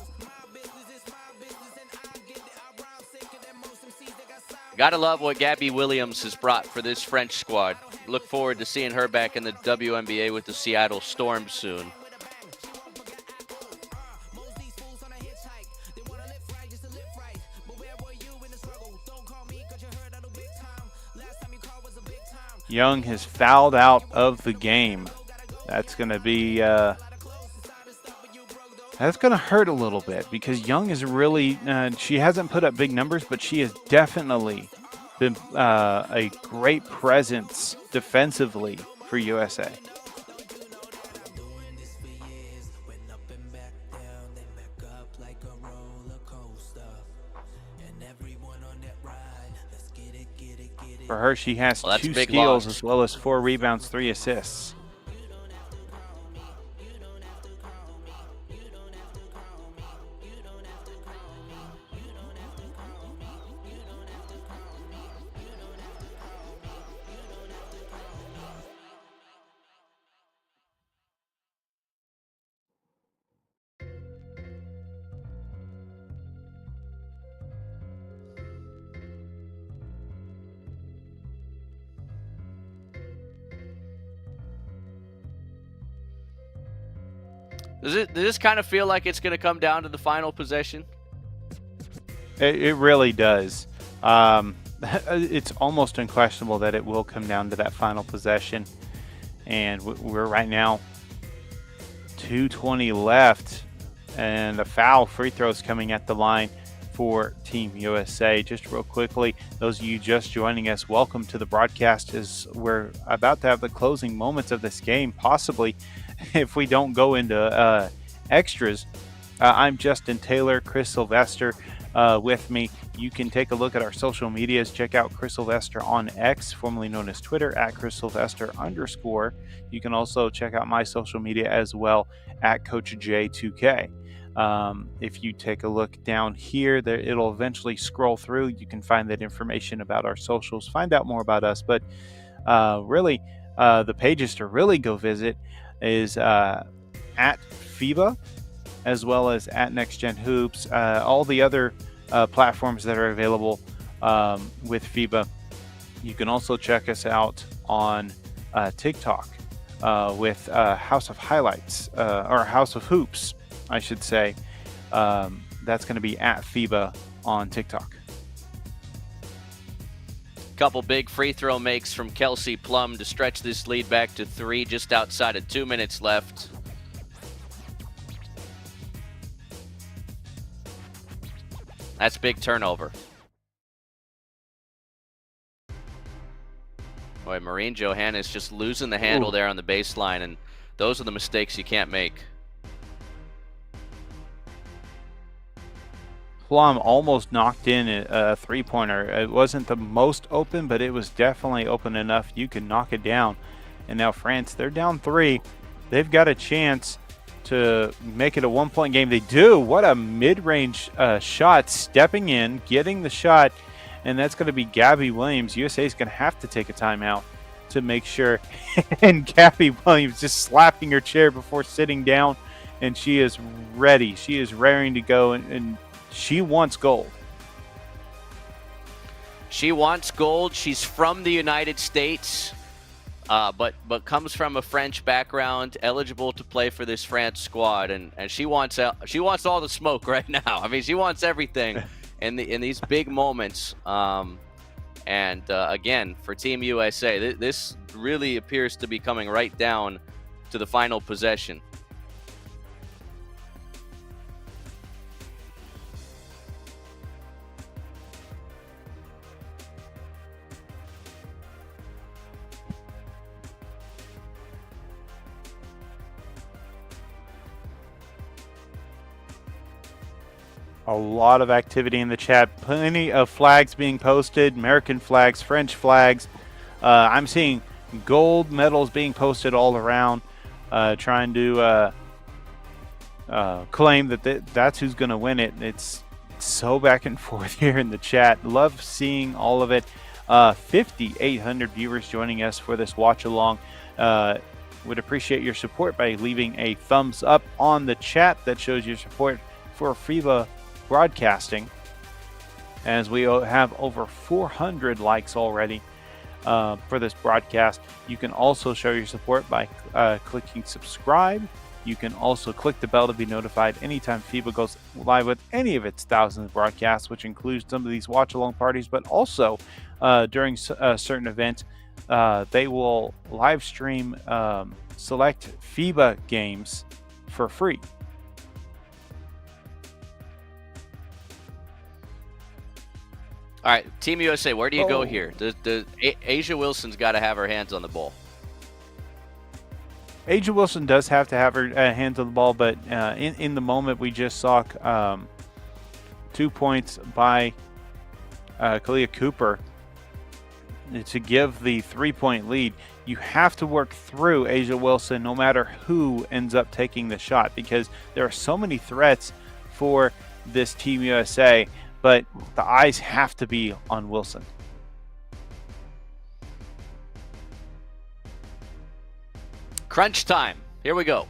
Gotta love what Gabby Williams has brought for this French squad. Look forward to seeing her back in the WNBA with the Seattle Storm soon. Young has fouled out of the game. That's going to be that's going to hurt a little bit because Young is really she hasn't put up big numbers, but she has definitely been a great presence defensively for USA. For her, she has 2 steals as well as 4 rebounds, 3 assists. Does this kind of feel like it's going to come down to the final possession? It really does. It's almost unquestionable that it will come down to that final possession. And we're right now 2:20 left. And a foul, free throws coming at the line for Team USA. Just real quickly, those of you just joining us, welcome to the broadcast. As we're about to have the closing moments of this game, possibly if we don't go into extras. I'm Justin Taylor, Chris Sylvester with me. You can take a look at our social medias. Check out Chris Sylvester on X, formerly known as Twitter, at Chris Sylvester _. You can also check out my social media as well at Coach J2K. If you take a look down here, there it'll eventually scroll through. You can find that information about our socials, find out more about us. But really, the pages to really go visit is at FIBA, as well as at Next Gen Hoops. All the other platforms that are available with FIBA. You can also check us out on TikTok with House of Highlights, or House of Hoops, I should say. That's going to be at FIBA on TikTok. Couple big free throw makes from Kelsey Plum to stretch this lead back to 3, just outside of 2 minutes left. That's big turnover. Boy, Maureen Johannes just losing the handle there on the baseline, and those are the mistakes you can't make. Plum almost knocked in a three-pointer. It wasn't the most open, but it was definitely open enough you could knock it down. And now France, they're down 3. They've got a chance to make it a one-point game. They do. What a mid-range shot, stepping in, getting the shot, and that's going to be Gabby Williams. USA is going to have to take a timeout to make sure. And Gabby Williams just slapping her chair before sitting down, and she is ready. She is raring to go, and she wants gold. She wants gold. She's from the United States, but comes from a French background, eligible to play for this France squad, and she wants all the smoke right now. I mean, she wants everything in these big moments. Again, for Team USA, this really appears to be coming right down to the final possession. A lot of activity in the chat. Plenty of flags being posted. American flags, French flags. I'm seeing gold medals being posted all around, trying to claim that that's who's going to win it. It's so back and forth here in the chat. Love seeing all of it. 5,800 viewers joining us for this watch along. Would appreciate your support by leaving a thumbs up on the chat. That shows your support for FIBA broadcasting, as we have over 400 likes already for this broadcast. You can also show your support by clicking subscribe. You can also click the bell to be notified anytime FIBA goes live with any of its thousands of broadcasts, which includes some of these watch along parties, but also during certain events they will live stream select FIBA games for free. All right, Team USA, where do you go here? Asia Wilson's got to have her hands on the ball. Asia Wilson does have to have her hands on the ball, but in the moment we just saw 2 points by Kalia Cooper to give the 3-point lead. You have to work through Asia Wilson no matter who ends up taking the shot, because there are so many threats for this Team USA. But the eyes have to be on Wilson. Crunch time. Here we go.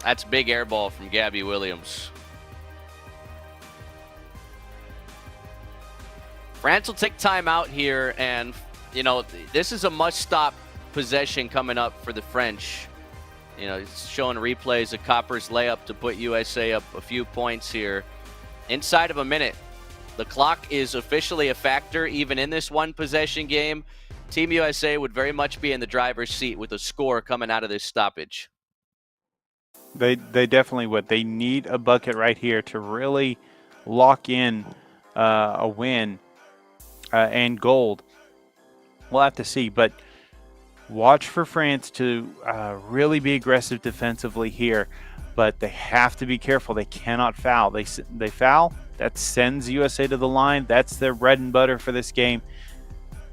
That's big air ball from Gabby Williams. France will take time out here, and, you know, this is a must-stop possession coming up for the French. You know, it's showing replays of Copper's layup to put USA up a few points here. Inside of a minute, the clock is officially a factor, even in this one-possession game. Team USA would very much be in the driver's seat with a score coming out of this stoppage. They definitely would. They need a bucket right here to really lock in a win. And gold. We'll have to see, but watch for France to really be aggressive defensively here, but they have to be careful. They cannot foul. They foul, that sends USA to the line. That's their bread and butter for this game.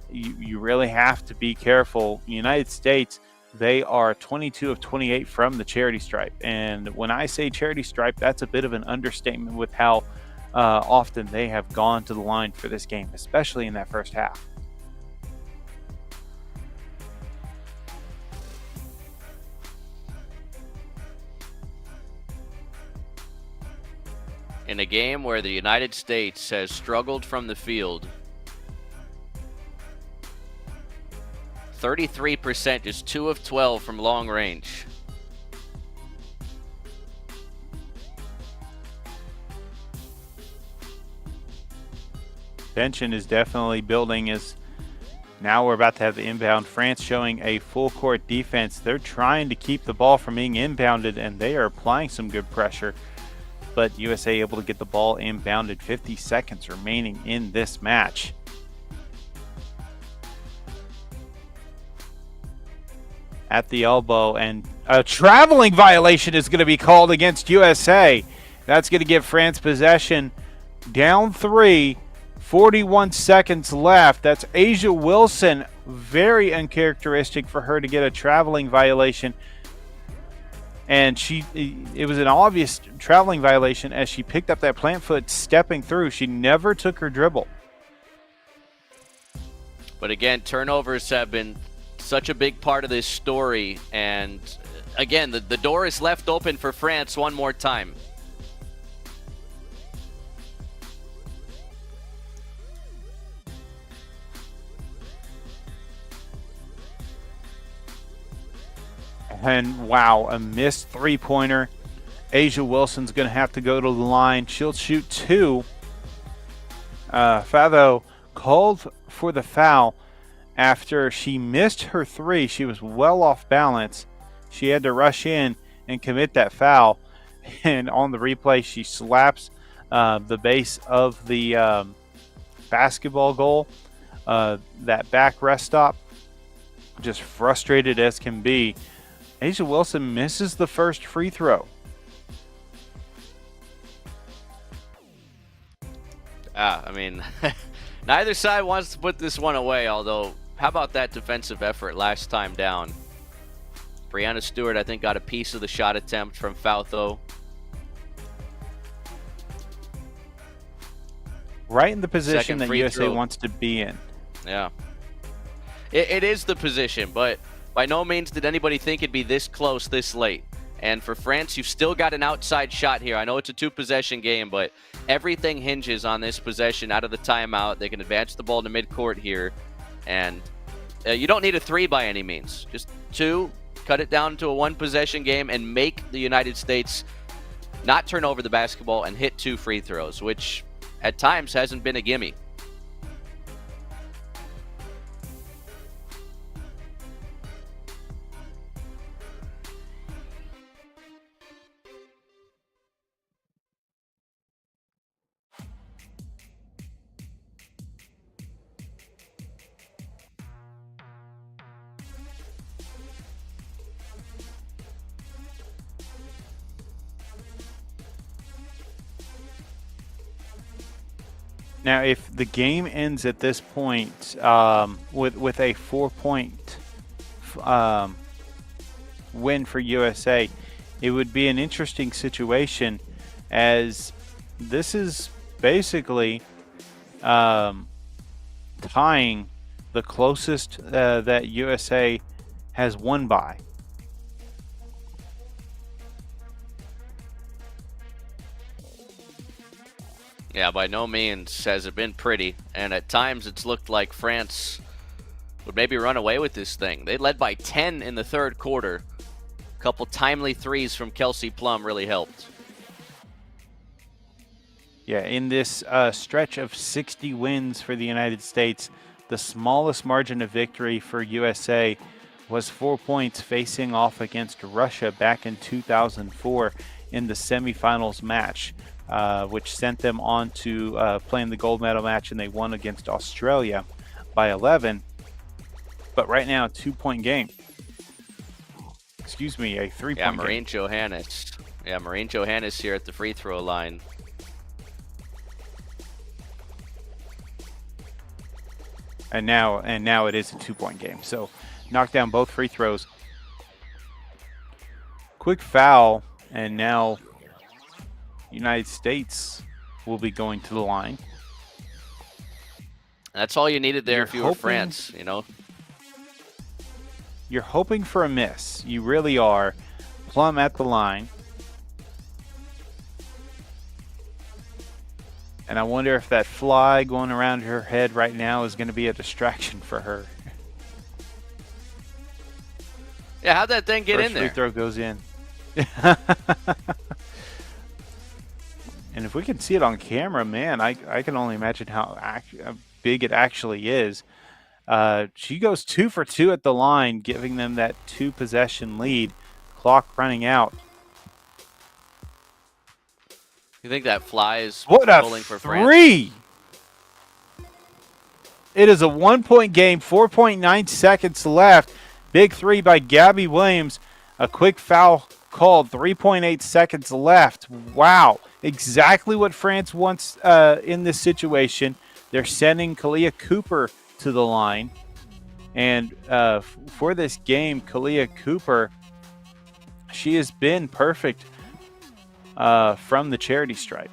You really have to be careful. United States, they are 22 of 28 from the charity stripe, and when I say charity stripe, that's a bit of an understatement with how often they have gone to the line for this game, especially in that first half. In a game where the United States has struggled from the field, 33%, just 2 of 12 from long range. Tension is definitely building as now we're about to have the inbound. France showing a full court defense. They're trying to keep the ball from being inbounded, and they are applying some good pressure. But USA able to get the ball inbounded. 50 seconds remaining in this match. At the elbow, and a traveling violation is going to be called against USA. That's going to give France possession. Down 3, 41 seconds left. That's Asia Wilson. Very uncharacteristic for her to get a traveling violation. And it was an obvious traveling violation as she picked up that plant foot stepping through. She never took her dribble. But again, turnovers have been such a big part of this story. And again, the door is left open for France one more time. And wow, a missed three-pointer. Asia Wilson's going to have to go to the line. She'll shoot 2. Fado called for the foul after she missed her 3. She was well off balance. She had to rush in and commit that foul. And on the replay, she slaps the base of the basketball goal. That back rest stop, just frustrated as can be. Asia Wilson misses the first free throw. I mean, neither side wants to put this one away, although how about that defensive effort last time down? Brianna Stewart, I think, got a piece of the shot attempt from Fautho. Right in the position Second that free USA throw. wants to be in. Yeah. It is the position, but by no means did anybody think it'd be this close this late. And for France, you've still got an outside shot here. I know it's a 2-possession game, but everything hinges on this possession out of the timeout. They can advance the ball to midcourt here. And you don't need a 3 by any means. Just 2, cut it down to a 1-possession game, and make the United States not turn over the basketball and hit 2 free throws, which at times hasn't been a gimme. Now, if the game ends at this point with a 4-point win for USA, it would be an interesting situation, as this is basically tying the closest that USA has won by. Yeah, by no means has it been pretty, and at times it's looked like France would maybe run away with this thing. They led by 10 in the third quarter. A couple timely threes from Kelsey Plum really helped. Yeah, in this stretch of 60 wins for the United States, the smallest margin of victory for USA was 4 points facing off against Russia back in 2004 in the semifinals match. Which sent them on to playing the gold medal match, and they won against Australia by 11. But right now, 2-point game. Excuse me, a 3-point game. Marine Johannes. Yeah, Marine Johannes here at the free throw line. And now it is a 2-point game. So knocked down both free throws. Quick foul, and now United States will be going to the line. That's all you needed there You're if you were hoping- France, you know. You're hoping for a miss. You really are. Plum at the line. And I wonder if that fly going around her head right now is going to be a distraction for her. Yeah, how'd that thing get First in there? free throw goes in. And if we can see it on camera, man, I can only imagine how big it actually is. She goes 2 for 2 at the line, giving them that 2-possession lead. Clock running out. You think that fly is What a pulling for France? 3! It is a 1-point game, 4.9 seconds left. Big 3 by Gabby Williams. A quick foul called, 3.8 seconds left. Wow. Exactly what France wants in this situation. They're sending Kalia Cooper to the line. And for this game, Kalia Cooper, she has been perfect from the charity stripe.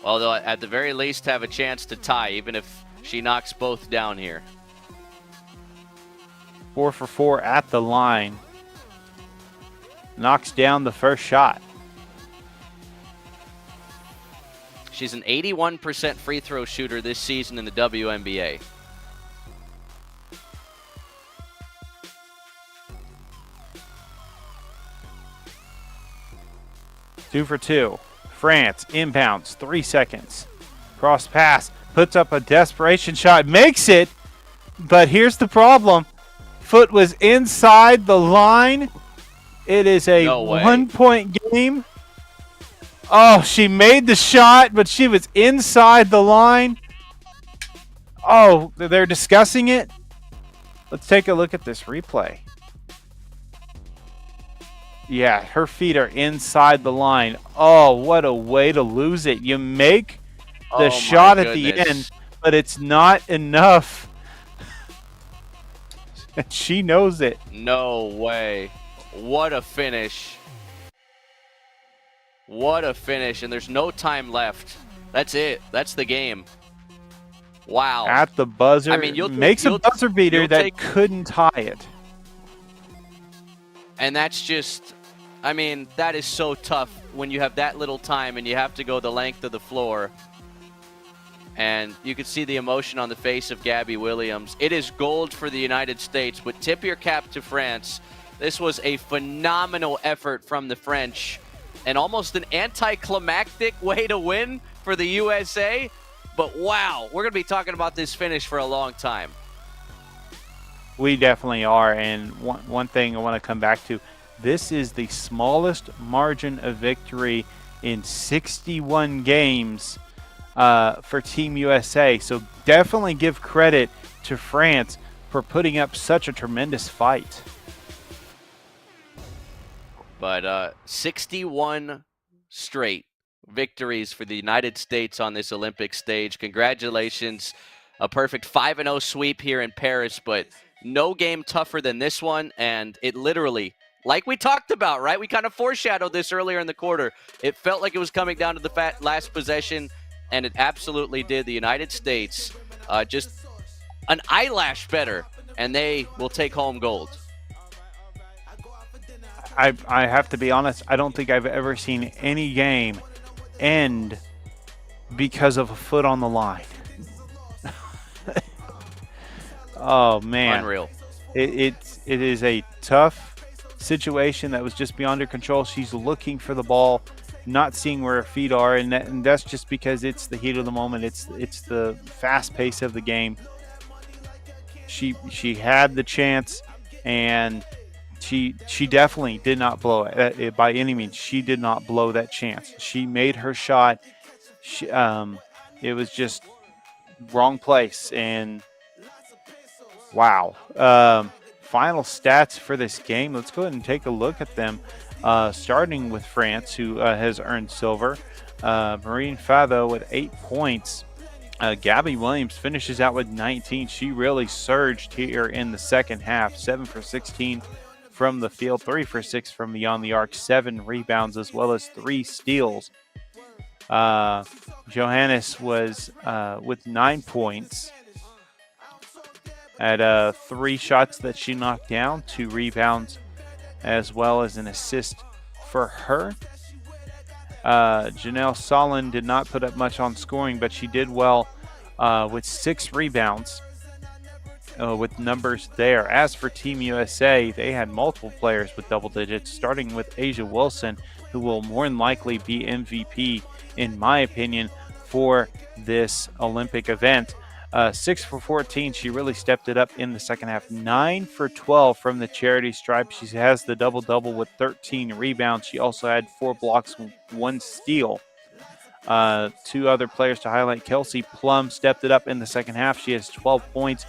Well, they'll at the very least have a chance to tie, even if she knocks both down here. 4 for 4 at the line. Knocks down the first shot. She's an 81% free throw shooter this season in the WNBA. Two for 2. France inbounds, 3 seconds. Cross pass, puts up a desperation shot, makes it. But here's the problem. Foot was inside the line. It is a No way. 1-point game. Oh, she made the shot, but she was inside the line. Oh, they're discussing it. Let's take a look at this replay. Yeah, her feet are inside the line. Oh, what a way to lose it. You make Oh, the my shot at the goodness. end, but it's not enough. And she knows it. No way. What a finish. What a finish. And there's no time left. That's it. That's the game. Wow. At the buzzer. I mean, makes a buzzer beater you'll that take- couldn't tie it. And that's just, I mean, that is so tough when you have that little time and you have to go the length of the floor. And you can see the emotion on the face of Gabby Williams. It is gold for the United States, but tip your cap to France. This was a phenomenal effort from the French and almost an anticlimactic way to win for the USA. But wow, we're going to be talking about this finish for a long time. We definitely are. And one thing I want to come back to, this is the smallest margin of victory in 61 games for Team USA. So definitely give credit to France for putting up such a tremendous fight. But 61 straight victories for the United States on this Olympic stage. Congratulations. A perfect 5-0 sweep here in Paris, but no game tougher than this one. And it literally, like we talked about, right? We kind of foreshadowed this earlier in the quarter. It felt like it was coming down to the last possession, and it absolutely did. The United States just an eyelash better, and they will take home gold. I have to be honest, I don't think I've ever seen any game end because of a foot on the line. Oh, man. Unreal. It is a tough situation that was just beyond her control. She's looking for the ball, not seeing where her feet are, and that's just because it's the heat of the moment. It's the fast pace of the game. She had the chance, and she definitely did not blow it by any means. She did not blow that chance. She made her shot. It was just wrong place, and wow. Final stats for this game. Let's go ahead and take a look at them. Starting with France, who has earned silver. Marine Fado with 8 points. Gabby Williams finishes out with 19. She really surged here in the second half. 7 for 16 from the field, 3 for 6 from beyond the arc, 7 rebounds, as well as 3 steals. Johannes was with 9 points at 3 shots that she knocked down, 2 rebounds, as well as an assist for her. Janelle Solon did not put up much on scoring, but she did well with 6 rebounds with numbers there. As for Team USA, they had multiple players with double digits, starting with Asia Wilson, who will more than likely be MVP, in my opinion, for this Olympic event. 6 for 14, she really stepped it up in the second half. 9 for 12 from the charity stripe. She has the double-double with 13 rebounds. She also had 4 blocks, 1 steal. 2 other players to highlight. Kelsey Plum stepped it up in the second half. She has 12 points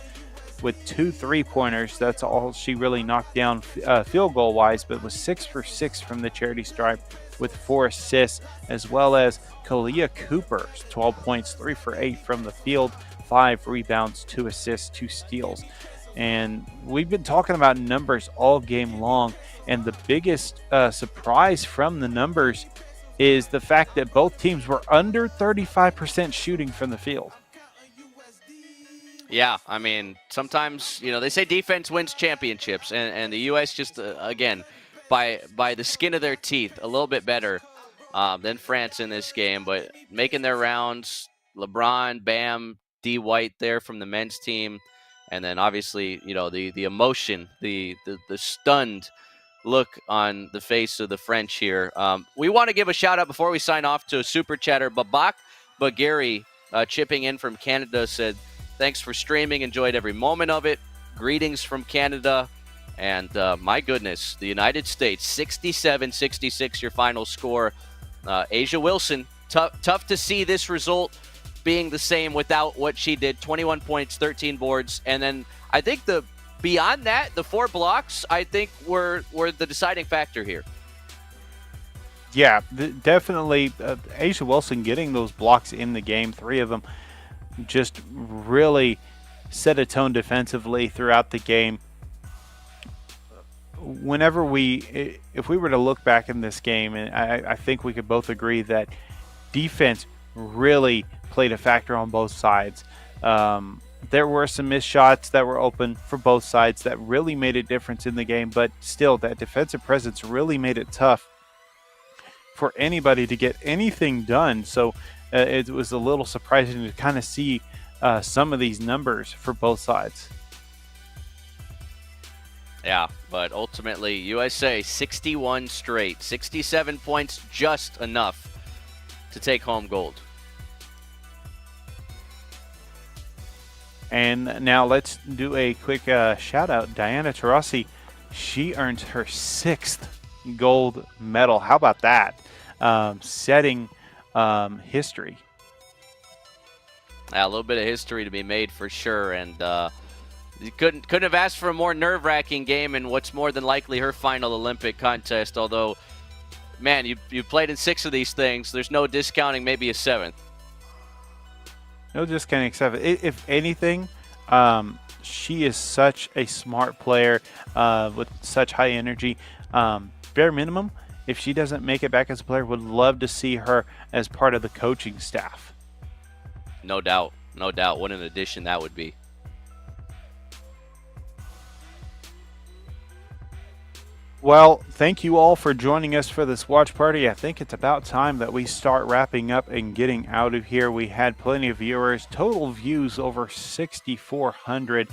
with 2 3-pointers. That's all she really knocked down field goal-wise, but was 6 for 6 from the charity stripe with 4 assists, as well as Kalia Cooper, 12 points, 3 for 8 from the field, 5 rebounds, 2 assists, 2 steals. And we've been talking about numbers all game long, and the biggest surprise from the numbers is the fact that both teams were under 35% shooting from the field. Yeah, I mean, sometimes, they say defense wins championships, and the U.S. just, again, by the skin of their teeth, a little bit better than France in this game, but making their rounds. LeBron, Bam, D. White there from the men's team, and then obviously, the emotion, the stunned look on the face of the French here. We want to give a shout out before we sign off to a super chatter. Babak Bagari chipping in from Canada said, "Thanks for streaming. Enjoyed every moment of it. Greetings from Canada." And my goodness, the United States, 67-66, your final score. Asia Wilson, tough to see this result being the same without what she did. 21 points, 13 boards. And then I think beyond that, the 4 blocks, I think were the deciding factor here. Yeah, definitely. Asia Wilson getting those blocks in the game, 3 of them, just really set a tone defensively throughout the game. If we were to look back in this game, and I think we could both agree that defense really played a factor on both sides. There were some missed shots that were open for both sides that really made a difference in the game, but still, that defensive presence really made it tough for anybody to get anything done. So it was a little surprising to kind of see some of these numbers for both sides. Yeah, but ultimately, USA 61 straight, 67 points, just enough to take home gold. And now let's do a quick shout out. Diana Taurasi, she earns her 6th gold medal. How about that? Setting history. A little bit of history to be made for sure, and you couldn't have asked for a more nerve-wracking game in what's more than likely her final Olympic contest. Although, man, you played in 6 of these things. There's no discounting maybe a 7th. No discounting 7. If anything, she is such a smart player with such high energy. Bare minimum, if she doesn't make it back as a player, would love to see her as part of the coaching staff. No doubt. No doubt. What an addition that would be. Well, thank you all for joining us for this watch party. I think it's about time that we start wrapping up and getting out of here. We had plenty of viewers, total views over 6,400,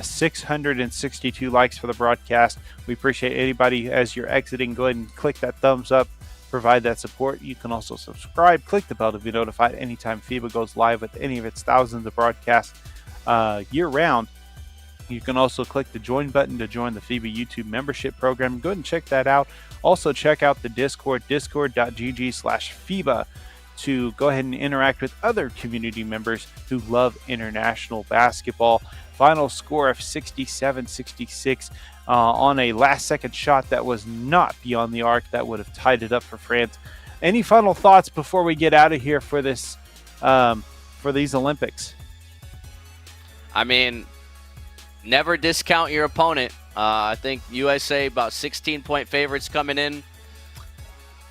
662 likes for the broadcast. We appreciate anybody as you're exiting. Go ahead and click that thumbs up, provide that support. You can also subscribe, click the bell to be notified anytime FIBA goes live with any of its thousands of broadcasts year round. You can also click the join button to join the FIBA YouTube membership program. Go ahead and check that out. Also check out the Discord, discord.gg/FIBA, to go ahead and interact with other community members who love international basketball. Final score of 67-66 on a last-second shot that was not beyond the arc. That would have tied it up for France. Any final thoughts before we get out of here for this for these Olympics? I mean, never discount your opponent. I think USA about 16-point favorites coming in.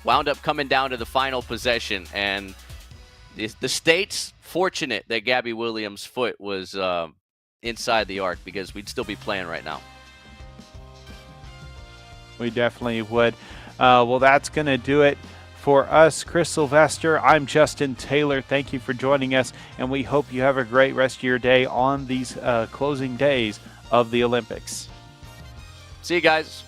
Wound up coming down to the final possession, and the States fortunate that Gabby Williams' foot was inside the arc, because we'd still be playing right now. We definitely would. Well, that's going to do it for us. Chris Sylvester, I'm Justin Taylor. Thank you for joining us, and we hope you have a great rest of your day on these closing days of the Olympics. See you guys.